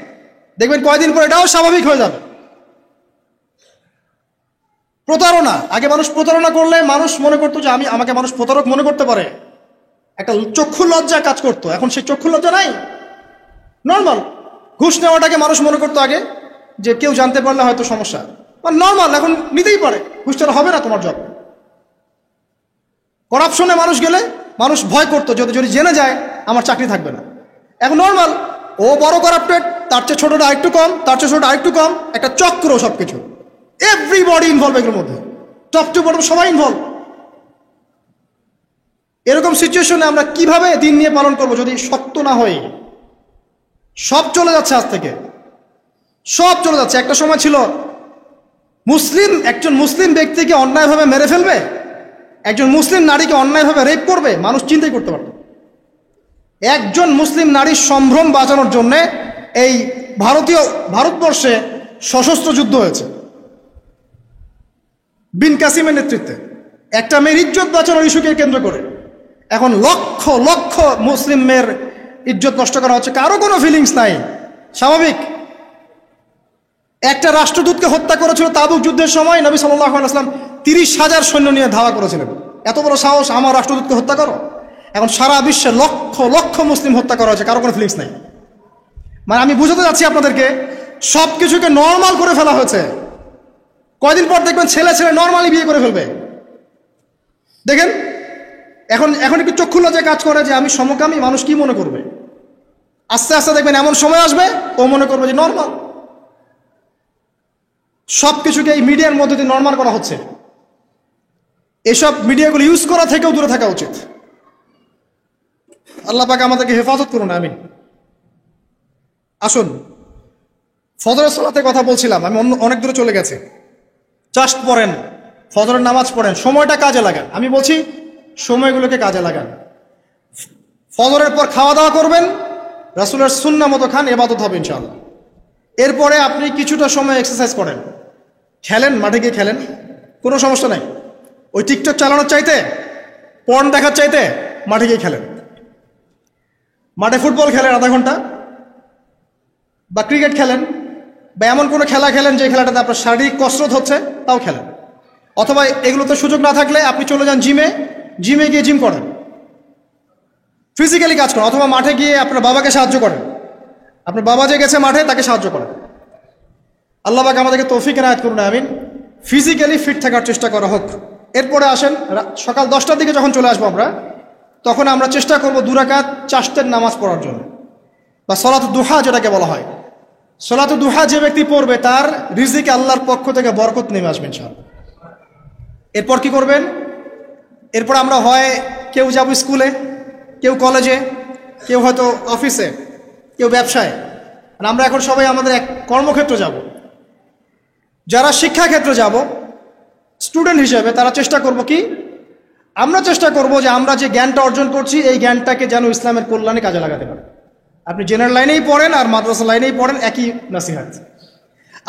দেখবেন কয়দিন পরে এটাও স্বাভাবিক হয়ে যাবে। প্রতারণা, আগে মানুষ প্রতারণা করলে মানুষ মনে করতো যে আমাকে মানুষ প্রতারক মনে করতে পারে, একটা চক্ষু লজ্জা কাজ করতো। এখন সেই চক্ষু লজ্জা নাই, নর্মাল। ঘুষ নেওয়াটাকে মানুষ মনে করতো আগে যে কেউ জানতে পারলে হয়তো সমস্যা, নর্মাল, এখন নিতেই পারে, ঘুষ ছাড়া হবে না তোমার জব। করাপশনে মানুষ গেলে মানুষ ভয় করতো যদি জেনে যায় আমার চাকরি থাকবে না, এখন নর্মাল। ও বড় করাপ্টেড, তার চেয়ে ছোটটা আরেকটু কম, তার চেয়ে ছোটটা আরেকটু কম, একটা চক্র সবকিছু, এভরিবডি ইনভলভ এগুলোর মধ্যে, টপ টু বটম সবাই ইনভলভ। এরকম সিচুয়েশনে আমরা কিভাবে দিন নিয়ে পালন করবো যদি সত্য না হই? সব চলে যাচ্ছে, আজ থেকে সব চলে যাচ্ছে। একটা সময় ছিল একজন মুসলিম ব্যক্তিকে অন্যায়ভাবে মেরে ফেলবে, একজন মুসলিম নারীকে অন্যায়ভাবে রেপ করবে, মানুষ চিন্তাই করতে পারত। একজন মুসলিম নারীর সম্ভ্রম বাঁচানোর জন্য এই ভারতবর্ষে সশস্ত্র যুদ্ধ হয়েছে বিন কাসিমের নেতৃত্বে, একটা মেয়ের ইজ্জত বাঁচানোর ইস্যুকে কেন্দ্র করে। এখন লক্ষ লক্ষ মুসলিম মেয়ের ইজ্জত নষ্ট করা হচ্ছে, কারো কোনো ফিলিংস নাই, স্বাভাবিক। একটা রাষ্ট্রদূতকে হত্যা করেছিল তাবুক যুদ্ধের সময়, নবী সাল্লাল্লাহু আলাইহি ওয়াসাল্লাম 30,000 সৈন্য নিয়ে ধাওয়া করেছিলেন। এত বড় সাহস আমার রাষ্ট্রদূতকে হত্যা করো? এখন সারা বিশ্বে লক্ষ লক্ষ মুসলিম হত্যা করা হচ্ছে, কারো কোনো ফিলিংস নাই। মানে আমি বুঝাতে যাচ্ছি আপনাদেরকে, সব কিছুকে নর্মাল করে ফেলা হয়েছে। কয়দিন পর দেখবেন ছেলে ছেলে নর্মালি বিয়ে করে ফেলবে। দেখেন এখন একটু চক্ষু লজ্জায় কাজ করে যে আমি সমকামী, মানুষ কি মনে করবে? আস্তে আস্তে দেখবেন এমন সময় আসবে ও মনে করবে যে নর্মাল। সব কিছুকে এই মিডিয়ার মধ্যে দিয়ে নর্মাল করা হচ্ছে। এসব মিডিয়াগুলো ইউজ করা থেকেও দূরে থাকা উচিত। আল্লাহ পাক আমাদেরকে হেফাজত করুন, আমিন। আসুন, ফজরের সালাতের কথা বলছিলাম, আমি অনেক দূরে চলে গেছি। জাস্ট পড়েন, ফজরের নামাজ পড়েন, সময়টা কাজে লাগান। আমি বলছি সময়গুলোকে কাজে লাগান। ফজরের পর খাওয়া দাওয়া করবেন, রাসূলের সুন্নাহ মতো খান, ইবাদত হবে ইনশাআল্লাহ। এরপরে আপনি কিছুটা সময় এক্সারসাইজ করেন, খেলেন, মাঠে গিয়ে খেলেন, কোনো সমস্যা নাই। ওই টিকটক চালানোর চাইতে, পর্ন দেখার চাইতে মাঠে গিয়ে খেলেন। মাঠে ফুটবল খেলেন আধা ঘন্টা, বা ক্রিকেট খেলেন, বা এমন কোনো খেলা খেলেন যে খেলাটাতে আপনার শারীরিক কসরত হচ্ছে, তাও খেলেন। অথবা এগুলোতে সুযোগ না থাকলে আপনি চলে যান জিমে গিয়ে জিম করেন, ফিজিক্যালি কাজ করেন। অথবা মাঠে গিয়ে আপনার বাবাকে সাহায্য করেন, আপনার বাবা যে গেছে মাঠে তাকে সাহায্য করেন। আল্লাহ পাক আমাদেরকে তৌফিক এনায়েত করুন, আমিন। ফিজিক্যালি ফিট থাকার চেষ্টা করা হোক। এরপরে আসেন, সকাল 10টার দিকে যখন চলে আসবো আমরা, তখন আমরা চেষ্টা করব 2 রাকাত চাশতের নামাজ পড়ার জন্য, বা সলাতুদ দুহা যেটাকে বলা হয়। সলাতুদ দুহা যে ব্যক্তি পড়বে তার রিজিকে আল্লাহর পক্ষ থেকে বরকত নেমে আসবে ইনশাআল্লাহ। এরপর কি করবেন? এরপর আমরা হয় কেউ যাব স্কুলে, কেউ কলেজে, কেউ হয়তো অফিসে, কেউ ব্যবসায়। আমরা এখন সবাই আমাদের এক কর্মক্ষেত্রে যাব। যারা শিক্ষাক্ষেত্রে যাব স্টুডেন্ট হিসেবে, তারা চেষ্টা করব কি, আমরা চেষ্টা করব যে আমরা যে জ্ঞানটা অর্জন করছি এই জ্ঞানটাকে যেন ইসলামের কল্যাণে কাজে লাগাতে পারে। আপনি জেনারেল লাইনেই পড়েন আর মাদ্রাসা লাইনেই পড়েন, একই নসিহত।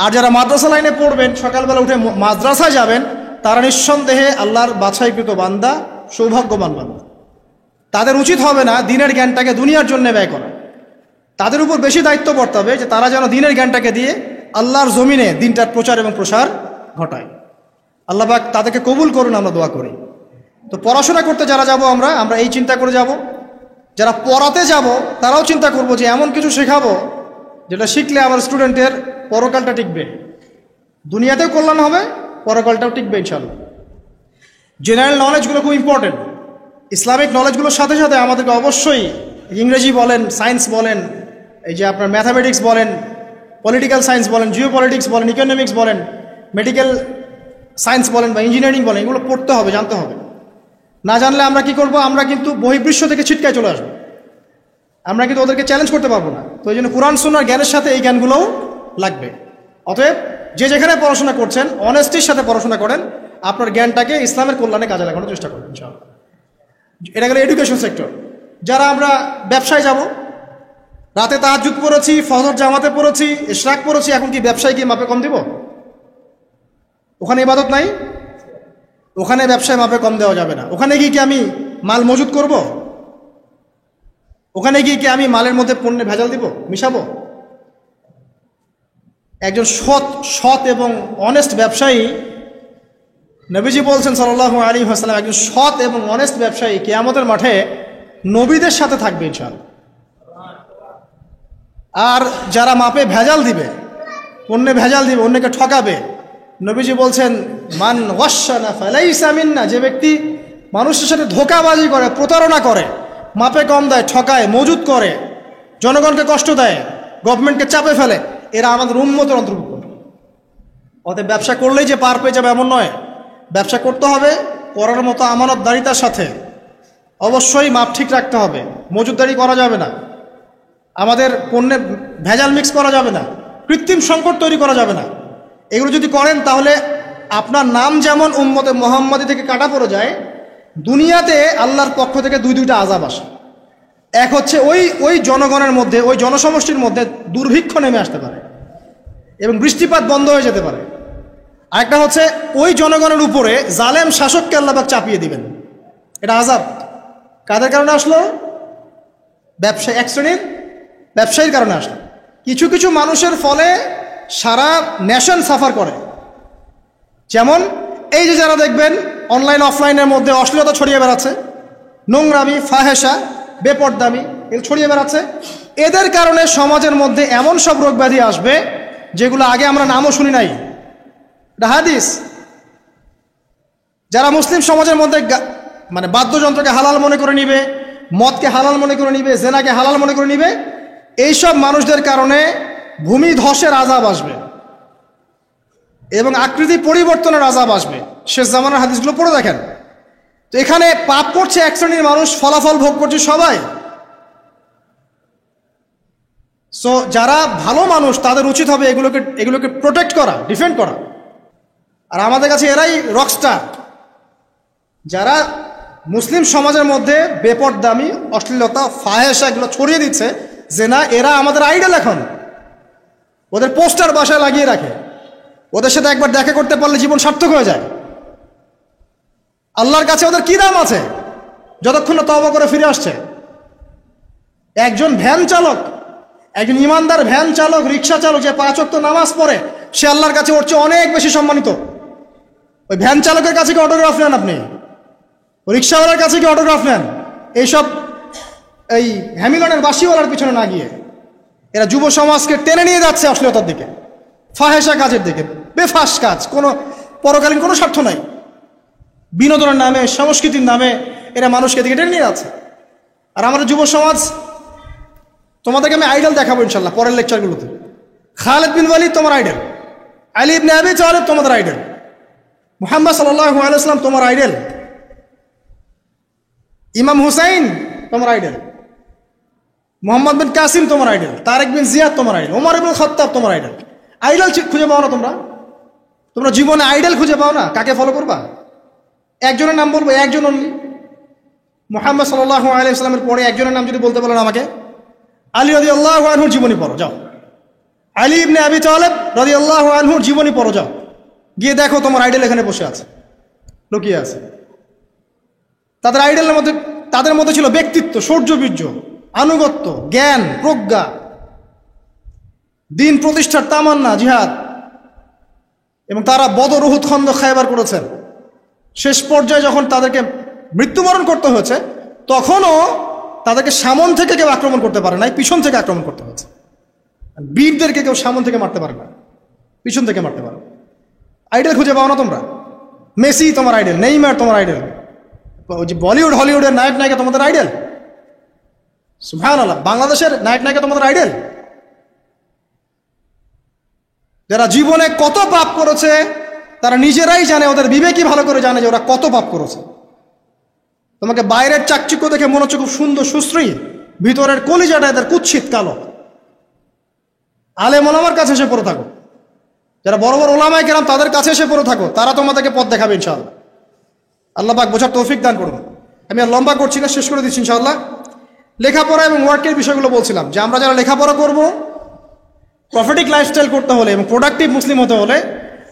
আর যারা মাদ্রাসা লাইনে পড়বেন, সকালবেলা উঠে মাদ্রাসায় যাবেন, তারা নিঃসন্দেহে আল্লাহর বাছাইকৃত বান্দা, সৌভাগ্যবান বান্দা। তাদের উচিত হবে না দিনের জ্ঞানটাকে দুনিয়ার জন্য ব্যয় করা। তাদের উপর বেশি দায়িত্ব পড়তে হবে যে তারা যেন দিনের জ্ঞানটাকে দিয়ে আল্লাহর জমিনে দিনটার প্রচার এবং প্রসার ঘটায়। আল্লাহ পাক তাদেরকে কবুল করুন, আমরা দোয়া করি। তো পড়াশোনা করতে যারা যাব আমরা এই চিন্তা করে যাব, যারা পড়াতে যাব তারাও চিন্তা করব যে এমন কিছু শেখাবো যেটা শিখলে আমার স্টুডেন্টের পরকালটা টিকবে, দুনিয়াতেও কল্যাণ হবে, পরকালটাও টিকবে ইনশাআল্লাহ। জেনারেল নলেজগুলো খুব ইম্পর্টেন্ট। ইসলামিক নলেজগুলোর সাথে সাথে আমাদেরকে অবশ্যই ইংরেজি বলেন, সায়েন্স বলেন, এই যে আপনার ম্যাথামেটিক্স বলেন, পলিটিক্যাল সায়েন্স বলেন, জিও পলিটিক্স বলেন, ইকোনমিক্স বলেন, মেডিকেল সায়েন্স বলেন বা ইঞ্জিনিয়ারিং বলেন, এগুলো পড়তে হবে, জানতে হবে। না জানলে আমরা কি করব? আমরা কিন্তু বহির্বিশ্ব থেকে ছিটকায় চলে আসবো, আমরা কিন্তু ওদেরকে চ্যালেঞ্জ করতে পারবো না। তো এই জন্য কোরআন সুন্নাহর জ্ঞানের সাথে এই জ্ঞানগুলোও লাগবে। অতএব যে যেখানে পড়াশোনা করছেন অনেস্টির সাথে পড়াশোনা করেন, আপনার জ্ঞানটাকে ইসলামের কল্যাণে কাজে লাগানোর চেষ্টা করবেন ইনশাআল্লাহ। এটা গেল এডুকেশন সেক্টর। যারা আমরা ব্যবসায় যাব, রাতে তাহাজ্জুদ পড়েছি, ফজর জামাতে পড়েছি, ইশরাক পড়েছি, এখন কি ব্যবসায় গিয়ে মাপে কম দিব? ওখানে ইবাদত নাই, ওখানে ব্যবসায় মাপে কম দেওয়া যাবে না। ওখানে গিয়ে কি আমি মাল মজুত করব? ওখানে গিয়ে কি আমি মালের মধ্যে পণ্যে ভেজাল দিব, মিশাবো? একজন সৎ এবং অনেস্ট ব্যবসায়ী, নবীজি বলছেন সাল্লাল্লাহু আলাইহি ওয়াসাল্লাম, একজন সৎ এবং অনেস্ট ব্যবসায়ী কিয়ামতের মাঠে নবীদের সাথে থাকবে ইনশাআল্লাহ। আর যারা মাপে ভেজাল দিবে, পণ্যে ভেজাল দিবে, অন্যকে ঠকাবে, নবীজি বলছেন মান ওয়াশানা ফালাইসা মিন্না, যে ব্যক্তি মানুষের সাথে ধোঁকাবাজি করে, প্রতারণা করে, মাপে কম দেয়, ঠকায়, মজুত করে, জনগণকে কষ্ট দেয়, গভর্নমেন্টকে চাপে ফেলে, এরা আমাদের উম্মতের অন্তর্ভুক্ত। অতএব ব্যবসা করলেই যে পার পেয়ে যাবে এমন নয়। ব্যবসা করতে হবে করার মতো আমানতদারিতার সাথে, অবশ্যই মাপ ঠিক রাখতে হবে, মজুতদারি করা যাবে না, আমাদের পণ্যে ভেজাল মিক্স করা যাবে না, কৃত্রিম সংকট তৈরি করা যাবে না। এগুলো যদি করেন তাহলে আপনার নাম যেমন উম্মতে মুহাম্মাদি থেকে কাটা পড়ে যায়, দুনিয়াতে আল্লাহর পক্ষ থেকে দুইটা আযাব আসে। এক হচ্ছে ওই জনগণের মধ্যে, ওই জনসমষ্টির মধ্যে দুর্ভিক্ষ নেমে আসতে পারে এবং বৃষ্টিপাত বন্ধ হয়ে যেতে পারে। আরেকটা হচ্ছে ওই জনগণের উপরে জালেম শাসককে আল্লাহ পাক চাপিয়ে দিবেন। এটা আযাব কাদের কারণে আসলো? ব্যবসায়ী, এক শ্রেণীর ব্যবসায়ীর কারণে আসলো। কিছু কিছু মানুষের ফলে সারা নেশন সাফার করে। যেমন এই যে যারা দেখবেন অনলাইন অফলাইনের মধ্যে অশ্লীলতা ছড়িয়ে বেড়াচ্ছে, নোংরামি, ফাহেসা, বেপরদামি এগুলো ছড়িয়ে বেড়াচ্ছে, এদের কারণে সমাজের মধ্যে এমন সব রোগ ব্যাধি আসবে যেগুলো আগে আমরা নামও শুনি নাই। এটা হাদিস। যারা মুসলিম সমাজের মধ্যে মানে বাদ্যযন্ত্রকে হালাল মনে করে নিবে, মদকে হালাল মনে করে নিবে, জেনাকে হালাল মনে করে নিবে, এইসব মানুষদের কারণে ভূমি ধসের আযাব আসবে এবং আকৃতি পরিবর্তনের আযাব আসবে। শেষ জামানার হাদিসগুলো পড়ে দেখেন। তো এখানে পাপ করছে এক শ্রেণীর মানুষ, ফলাফল ভোগ করছে সবাই। সো যারা ভালো মানুষ তাদের উচিত হবে এগুলোকে প্রোটেক্ট করা, ডিফেন্ড করা। আর আমাদের কাছে এরাই রকস্টার, যারা মুসলিম সমাজের মধ্যে বেপরদামি, অশ্লীলতা, ফাহেসা এগুলো ছড়িয়ে দিচ্ছে, যে না এরা আমাদের আইডল। এখন ওদের পোস্টার বাসায় লাগিয়ে রাখে, ওদের সাথে একবার দেখা করতে পারলে জীবন সার্থক হয়ে যায়। আল্লাহর কাছে ওদের কি দাম আছে যতক্ষণ না তওবা করে ফিরে আসছে? একজন ভ্যান চালক, একজন ইমানদার ভ্যান চালক, রিক্সা চালক যে 5 ওয়াক্ত নামাজ পড়ে, সে আল্লাহর কাছে ওর চেয়ে অনেক বেশি সম্মানিত। ওই ভ্যান চালকের কাছে কি অটোগ্রাফ নেন আপনি? রিক্সাওয়ালার কাছে কি অটোগ্রাফ নেন? এইসব এই হ্যামিলনের বাসিওয়ালার পিছনে না গিয়ে এরা যুব সমাজকে টেনে নিয়ে যাচ্ছে অশ্লীলতার দিকে, ফাহেসা কাজের দিকে, বেফাস কাজ, কোনো পরকালীন কোনো স্বার্থ নাই। বিনোদনের নামে, সংস্কৃতির নামে এরা মানুষকে দিকে টেনে নিয়ে যাচ্ছে। আর আমাদের যুব সমাজ, তোমাদেরকে আমি আইডল দেখাবো ইনশাল্লাহ পরের লেকচারগুলোতে। খালিদ বিন ওয়ালিদ তোমার আইডল, আলী ইবনে আবি তালিব তোমাদের আইডল, মুহাম্মদ সাল্লাল্লাহু আলাইহি ওয়াসাল্লাম তোমার আইডল, ইমাম হুসাইন তোমার আইডল, মোহাম্মদ বিন কাসিম তোমার আইডল, তারেক বিন জিয়াদ তোমার আইডল, ওমর ইবনে খাত্তাব তোমার আইডল। আইডল খুঁজে পাও না তোমরা জীবনে আইডল খুঁজে পাও না? কাকে ফলো করবা? একজনের নাম বলবো, একজন অনলি, মুহাম্মদ সাল্লাল্লাহু আলাইহি ওয়াসাল্লামের পরে একজনের নাম যদি বলতে বলেন আমাকে, আলী রাদিয়াল্লাহু আনহুর জীবনী পড়ো যাও, আলী ইবনে আবি তালিব রাদিয়াল্লাহু আনহুর জীবনী পড়ো যাও, গিয়ে দেখো তোমার আইডল এখানে বসে আছে, লুকিয়ে আছে। তাদের মধ্যে ছিল ব্যক্তিত্ব, শৌর্যবীর্য, আনুগত্য, জ্ঞান, প্রজ্ঞা, দিন প্রতিষ্ঠার তামান্না, জিহাদ, এবং তারা বদর, উহুদ, খন্দক, খায়বার করেছেন। শেষ পর্যায়ে যখন তাদেরকে মৃত্যুবরণ করতে হয়েছে, তখনও তাদেরকে সামন থেকে কেউ আক্রমণ করতে পারে নাই, পিছন থেকে আক্রমণ করতে হয়েছে। বীরদেরকে কেউ সামন থেকে মারতে পারে না, পিছন থেকে মারতে পারে। আইডল খুঁজে পাও না তোমরা? মেসি তোমার আইডল, নেইমার তোমার আইডল, ওই যে বলিউড হলিউডের নায়ক নায়িকা তোমাদের আইডল? সুবহানাল্লাহ, বাংলাদেশের নায়ক নায়িকা তোমাদের আইডল? যারা জীবনে কত পাপ করেছে তারা নিজেরাই জানে, ওদের বিবেকই ভালো করে জানে যে ওরা কত পাপ করেছে। তোমাকে বাইরের চাকচিক্য দেখে মনে হচ্ছে খুব সুন্দর সুশ্রী, ভিতরের কলিজাটা এদের কুৎসিত কালো। আলেম ওলামার কাছে এসে পড়ে থাকো, যারা বড় বড় ওলামায়ে কেরাম তাদের কাছে এসে পড়ে থাকো, তারা তোমাদেরকে পথ দেখাবে ইনশাআল্লাহ। আল্লাহ পাক বোঝার তৌফিক দান করুন। আমি আর লম্বা করছি না, শেষ করে দিচ্ছি ইনশাআল্লাহ। লেখাপড়া এবং ওয়ার্কের বিষয়গুলো বলছিলাম যে আমরা যারা লেখাপড়া করব, প্রফিটিক লাইফস্টাইল করতে হলে এবং প্রোডাক্টিভ মুসলিম হতে হলে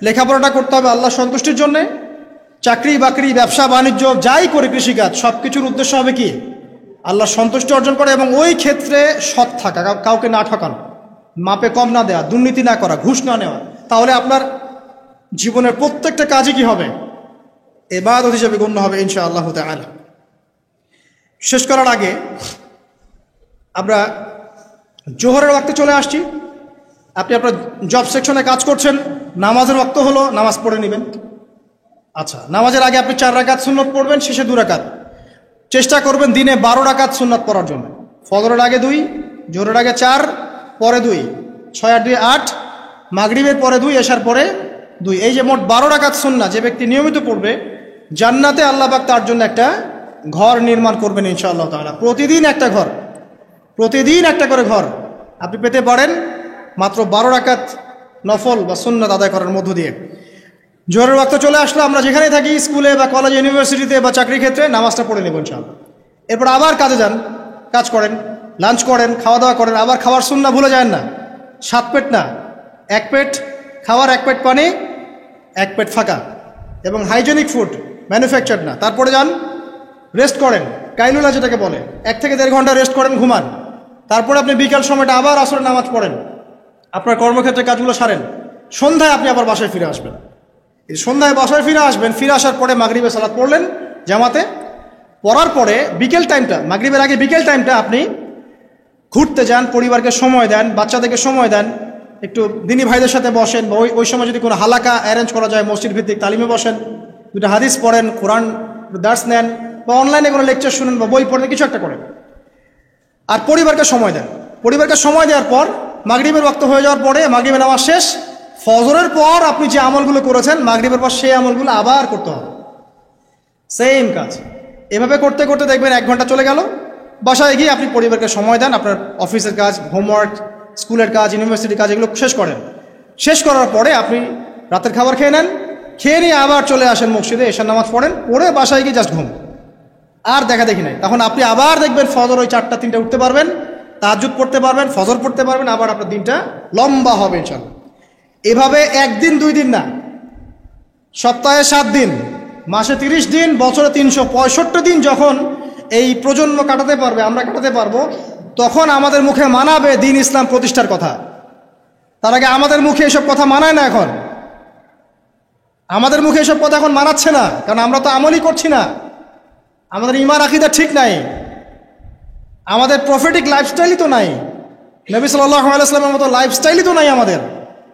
লেখাপড়াটা করতে হবে আল্লাহ সন্তুষ্টির জন্যে। চাকরি বাকরি, ব্যবসা বাণিজ্য যাই করে, কৃষিকাজ, সব কিছুর উদ্দেশ্য হবে কি? আল্লাহ সন্তুষ্টি অর্জন করে এবং ওই ক্ষেত্রে সৎ থাকা, কাউকে না ঠকানো, মাপে কম না দেওয়া, দুর্নীতি না করা, ঘুষ না নেওয়া। তাহলে আপনার জীবনের প্রত্যেকটা কাজই কি হবে? ইবাদত হিসেবে গণ্য হবে ইনশাআল্লাহ তাআলা। শেষ করার আগে আমরা জোহরের ওয়াক্তে চলে আসছি। আপনি আপনার জব সেকশনে কাজ করছেন, নামাজের ওয়াক্ত হলো, নামাজ পড়ে নেবেন। আচ্ছা, নামাজের আগে আপনি 4 রাকাত সুন্নত পড়বেন, শেষে 2 রাকাত। চেষ্টা করবেন দিনে 12 রাকাত সুন্নত পড়ার জন্য। ফজরের আগে 2, জোহরের আগে 4, পরে 2, 6 আর 2 8, মাগরিবের পরে 2, এশার পরে 2। এই যে মোট 12 রাকাত সুন্নাত যে ব্যক্তি নিয়মিত পড়বে, জান্নাতে আল্লাহ পাক তার জন্য একটা ঘর নির্মাণ করবেন ইনশাআল্লাহ তাআলা। প্রতিদিন একটা ঘর, প্রতিদিন একটা করে ঘর আপনি পেতে পারেন মাত্র 12 রাকাত নফল বা সুন্নাত আদায় করার মধ্য দিয়ে। জোহরের ওয়াক্ত চলে আসলো, আমরা যেখানে থাকি, স্কুলে বা কলেজ ইউনিভার্সিটিতে বা চাকরি ক্ষেত্রে, নামাজটা পড়ে নেব ইনশাআল্লাহ। এরপর আবার কাজে যান, কাজ করেন, লাঞ্চ করেন, খাওয়া দাওয়া করেন। আবার খাওয়ার সুন্নাহ ভুলে যান না, 7 পেট না, 1 পেট খাওয়ার, 1 পেট পানি, 1 পেট ফাঁকা, এবং হাইজেনিক ফুড, ম্যানুফ্যাকচার না। তারপরে যান, রেস্ট করেন, কাইলুলা যেটাকে বলে, 1 থেকে 1.5 ঘন্টা রেস্ট করেন, ঘুমান। তারপরে আপনি বিকাল সময়টা আবার আসরের নামাজ পড়েন, আপনার কর্মক্ষেত্রে কাজগুলো সারেন। সন্ধ্যায় আপনি আবার বাসায় ফিরে আসবেন। এই সন্ধ্যায় বাসায় ফিরে আসবেন, ফিরে আসার পরে মাগরিবের সালাত পড়লেন জামাতে। পড়ার পরে বিকেল টাইমটা, মাগরিবের আগে বিকেল টাইমটা আপনি ঘুরতে যান, পরিবারকে সময় দেন, বাচ্চাদেরকে সময় দেন, একটু দিনী ভাইদের সাথে বসেন, বা ওই সময় যদি কোনো হালাকা অ্যারেঞ্জ করা যায়, মসজিদ ভিত্তিক তালিমে বসেন, 2টা হাদিস পড়েন, কোরআন দার্স নেন, বা অনলাইনে কোনো লেকচার শুনেন, বা বই পড়েন, কিছু একটা করেন। আর পরিবারকে সময় দেন। পরিবারকে সময় দেওয়ার পর মাগরিবের ওয়াক্ত হয়ে যাওয়ার পরে, মাগরিবের নামাজ শেষ, ফজরের পর আপনি যে আমলগুলো করেছেন মাগরিবের পর, সেই আমলগুলো আবার করতে হবে, সেম কাজ। এভাবে করতে করতে দেখবেন 1 ঘন্টা চলে গেল। বাসায় গিয়ে আপনি পরিবারকে সময় দেন, আপনার অফিসের কাজ, হোমওয়ার্ক, স্কুলের কাজ, ইউনিভার্সিটির কাজ, এগুলো শেষ করেন। শেষ করার পরে আপনি রাতের খাবার খেয়ে নেন, খেয়ে নিয়ে আবার চলে আসেন মসজিদে, এশার নামাজ পড়েন, পড়ে বাসায় গিয়ে জাস্ট ঘুম, আর দেখা দেখি নাই। তখন আপনি আবার দেখবেন ফজর ওই 4টা 3টা উঠতে পারবেন, তাহাজ্জুদ পড়তে পারবেন, ফজর পড়তে পারবেন, আবার আপনার দিনটা লম্বা হবে ইনশাআল্লাহ। এভাবে 1 দিন 2 দিন না, সপ্তাহে 7 দিন, মাসে 30 দিন, বছরে 365 দিন যখন এই প্রজন্ম কাটাতে পারবে, আমরা কাটাতে পারবো, তখন আমাদের মুখে মানাবে দিন ইসলাম প্রতিষ্ঠার কথা। তার আগে আমাদের মুখে এসব কথা মানায় না। এখন আমাদের মুখে এসব কথা এখন মানাচ্ছে না, কারণ আমরা তো আমলই করছি না, আমাদের ঈমান আকীদা ঠিক নাই, আমাদের প্রফেটিক লাইফস্টাইলই তো নাই, নবী সাল্লাল্লাহু আলাইহি ওয়াসাল্লামের মতো লাইফস্টাইলই তো নাই আমাদের।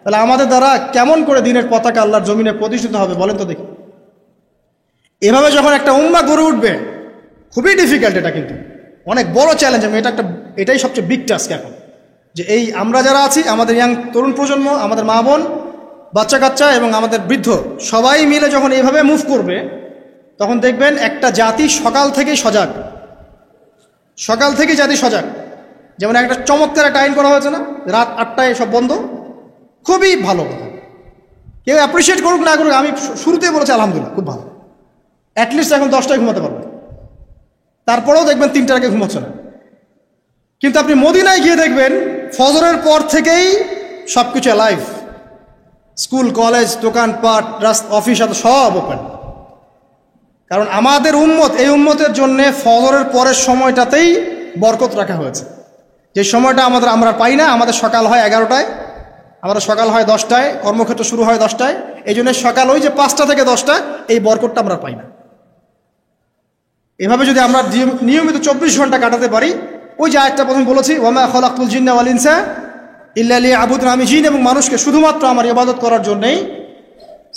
তাহলে আমাদের দ্বারা কেমন করে দিনের পতাকা আল্লাহর জমিনে প্রতিষ্ঠিত হবে বলেন তো দেখি? এভাবে যখন একটা উম্মাহ গড়ে উঠবে, খুবই ডিফিকাল্ট, এটা কিন্তু অনেক বড় চ্যালেঞ্জ। আমি এটাই সবচেয়ে বিগ টাস্ক এখন, যে এই আমরা যারা আছি, আমাদের ইয়াং তরুণ প্রজন্ম, আমাদের মা বোন, বাচ্চা কাচ্চা এবং আমাদের বৃদ্ধ, সবাই মিলে যখন এইভাবে মুভ করবে, তখন দেখবেন একটা জাতি সকাল থেকেই সজাগ, সকাল থেকেই জাতি সজাগ। যেমন একটা চমৎকার একটা আইন করা হয়েছে না, রাত 8টায় সব বন্ধ, খুবই ভালো কথা। কেউ অ্যাপ্রিসিয়েট করুক না করুক, আমি শুরুতেই বলেছি আলহামদুলিল্লাহ, খুব ভালো। অ্যাটলিস্ট এখন 10টায় ঘুমাতে পারবেন, তারপরেও দেখবেন 3টার আগে ঘুমাচ্ছে না। কিন্তু আপনি মদিনায় গিয়ে দেখবেন ফজরের পর থেকেই সব কিছু লাইভ, স্কুল, কলেজ, দোকানপাট, অফিস সব ওপেন। কারণ আমাদের উম্মত, এই উম্মতের জন্যে ফজরের পরের সময়টাতেই বরকত রাখা হয়েছে, যে সময়টা আমরা পাই না। আমাদের সকাল হয় 11টায়, আমাদের সকাল হয় 10টায়, কর্মক্ষেত্র শুরু হয় 10টায়। এই জন্য সকাল ওই যে 5টা থেকে 10টা, এই বরকতটা আমরা পাই না। এভাবে যদি আমরা নিয়মিত 24 ঘন্টা কাটাতে পারি, ওই যে আয়াতটা প্রথম বলেছি, ওয়ামা খালাকতুল জিন্না ওয়াল ইনসা ইল্লা লিয়াবুদুন, আমি জিন এবং মানুষকে শুধুমাত্র আমার ইবাদত করার জন্যই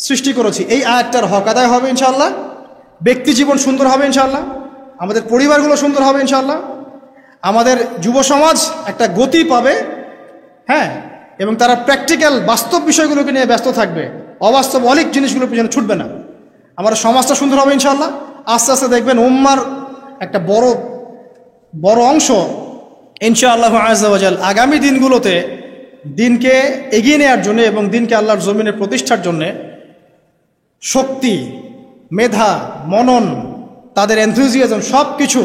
সৃষ্টি করেছি, এই আয়াতটার হক আদায় হবে ইনশাআল্লাহ। ব্যক্তি জীবন সুন্দর হবে ইনশাআল্লাহ, আমাদের পরিবারগুলো সুন্দর হবে ইনশাআল্লাহ, আমাদের যুব সমাজ একটা গতি পাবে, হ্যাঁ, এবং তারা প্র্যাকটিক্যাল বাস্তব বিষয়গুলোকে নিয়ে ব্যস্ত থাকবে, অবাস্তব অলিক জিনিসগুলোর পিছনে ছুটবে না। আমাদের সমাজটা সুন্দর হবে ইনশাআল্লাহ। আস্তে আস্তে দেখবেন উম্মার একটা বড় অংশ ইনশাআল্লাহু আযজা ওয়া জাল আগামী দিনগুলোতে দিনকে এগিয়ে নেওয়ার জন্য এবং দিনকে আল্লাহর জমিনে প্রতিষ্ঠার জন্যে শক্তি, মেধা, মনন, তাদের এনথুজিয়াজম সব কিছু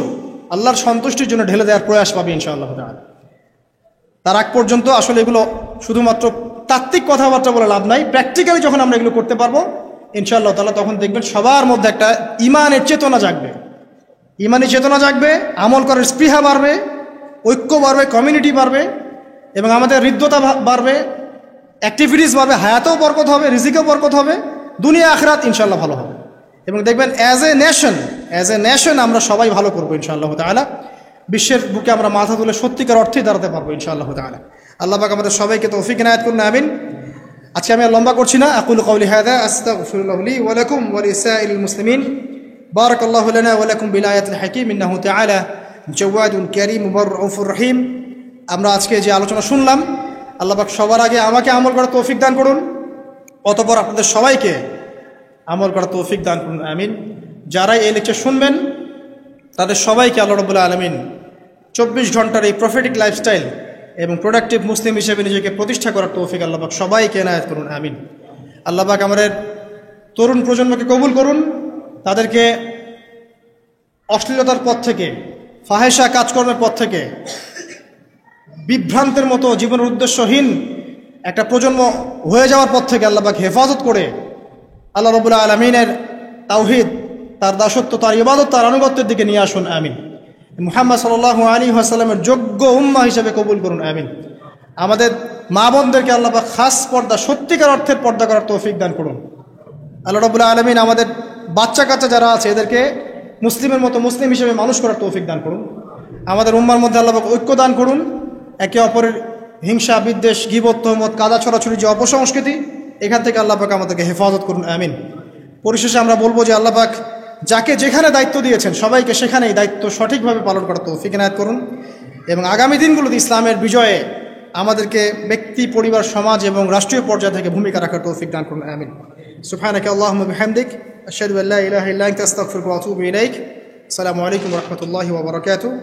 আল্লাহর সন্তুষ্টির জন্য ঢেলে দেওয়ার প্রয়াস পাবে ইনশাআল্লাহ তাআলা। তার আগ পর্যন্ত আসলে এগুলো শুধুমাত্র তাত্ত্বিক কথাবার্তা বলে লাভ নাই, প্র্যাকটিক্যালি যখন আমরা এগুলো করতে পারবো ইনশাআল্লাহ তাআলা, তখন দেখবেন সবার মধ্যে একটা ইমানের চেতনা জাগবে, ইমানি চেতনা জাগবে, আমল করার স্পৃহা বাড়বে, ঐক্য বাড়বে, কমিউনিটি বাড়বে, এবং আমাদের হৃদ্যতা বাড়বে, অ্যাক্টিভিটিস বাড়বে, হায়াতেও বরকত হবে, রিজিকেও বরকত হবে, দুনিয়া আখিরাত ইনশাআল্লাহ ভালো হবে। এবং দেখবেন অ্যাজ এ নেশন আমরা সবাই ভালো করবো ইনশাআল্লাহ তাআলা। বিশ্বের বুকে আমরা মাথা তুলে সত্যিকার অর্থেই দাঁড়াতে পারবো ইনশাআল্লাহ তাআলা। আল্লাহ পাক আমাদের সবাইকে তৌফিক ইনায়াত করুন, আমিন। আজকে আমি আর লম্বা করছি না। আকুলু কওলি হাযা আস্তাগফিরুল্লাহ লি ওয়া লাকুম ওয়া লিসাইরিল মুসলিমিন। বারাকাল্লাহু লানা ওয়া লাকুম বিল আয়াতিল হাকীম ইন্নাহু তাআলা জাওয়াদুন কারীম মুবাররাউফুর রহিম। আমরা আজকে যে আলোচনা শুনলাম, আল্লাহ পাক সবার আগে আমাকে আমল করার তৌফিক দান করুন, অতঃপর আপনাদের সবাইকে আমল করার তৌফিক দান করুন, আমিন। যারাই এই লেকচার শুনবেন তাদের সবাইকে আল্লাহ রাব্বুল আলামিন 24 ঘন্টার এই প্রফেটিক লাইফস্টাইল এবং প্রোডাক্টিভ মুসলিম হিসেবে নিজেকে প্রতিষ্ঠা করার তৌফিক আল্লাহ পাক সবাইকে এনায়েত করুন, আমিন। আল্লাহ পাক আমাদের তরুণ প্রজন্মকে কবুল করুন, তাদেরকে অশ্লীলতার পথ থেকে, ফাহেসা কাজকর্মের পথ থেকে, বিভ্রান্তের মতো জীবনের উদ্দেশ্যহীন একটা প্রজন্ম হয়ে যাওয়ার পথ থেকে আল্লাহ পাক হেফাজত করে আল্লাহ রাব্বুল আলামিনের তাওহীদ, তার দাসত্ব, তার ইবাদত, তার আনুগত্যের দিকে নিয়ে আসুন, আমিন। মুহাম্মদ সাল্লাল্লাহু আলাইহি ওয়াসাল্লামের যোগ্য উম্মাহ হিসেবে কবুল করুন, আমিন। আমাদের মা বোনদেরকে আল্লাহ পাক খাস পর্দা, সত্যিকার অর্থের পর্দা করার তৌফিক দান করুন। আল্লাহ রাব্বুল আলামিন আমাদের বাচ্চা কাচ্চা যারা আছে এদেরকে মুসলিমের মতো মুসলিম হিসেবে মানুষ করার তৌফিক দান করুন। আমাদের উম্মার মধ্যে আল্লাহ পাক ঐক্য দান করুন। একে অপরের হিংসা, বিদ্বেষ, গীবত, তহমত, কাদা ছড়াছড়ি যে অপসংস্কৃতি, এখান থেকে আল্লাহ পাক আমাদেরকে হেফাজত করুন, আমিন। পরিশেষে আমরা বলবো যে আল্লাহ পাক যাকে যেখানে দায়িত্ব দিয়েছেন সবাইকে সেখানেই দায়িত্ব সঠিকভাবে পালন করার তৌফিক ইনায়াত করুন, এবং আগামী দিনগুলোতে ইসলামের বিজয়ে আমাদেরকে ব্যক্তি, পরিবার, সমাজ এবং রাষ্ট্রীয় পর্যায় থেকে ভূমিকা রাখার তৌফিক দান করুন, আমিন। সুবহানাকা আল্লাহুম্মা বিহামদিক আশহাদু আল্লা ইলাহা ইল্লা আনতা আস্তাগফিরুকা ওয়া আতুবু ইলাইক। আসসালামু আলাইকুম ওয়া রাহমাতুল্লাহি ওয়া বারাকাতুহু।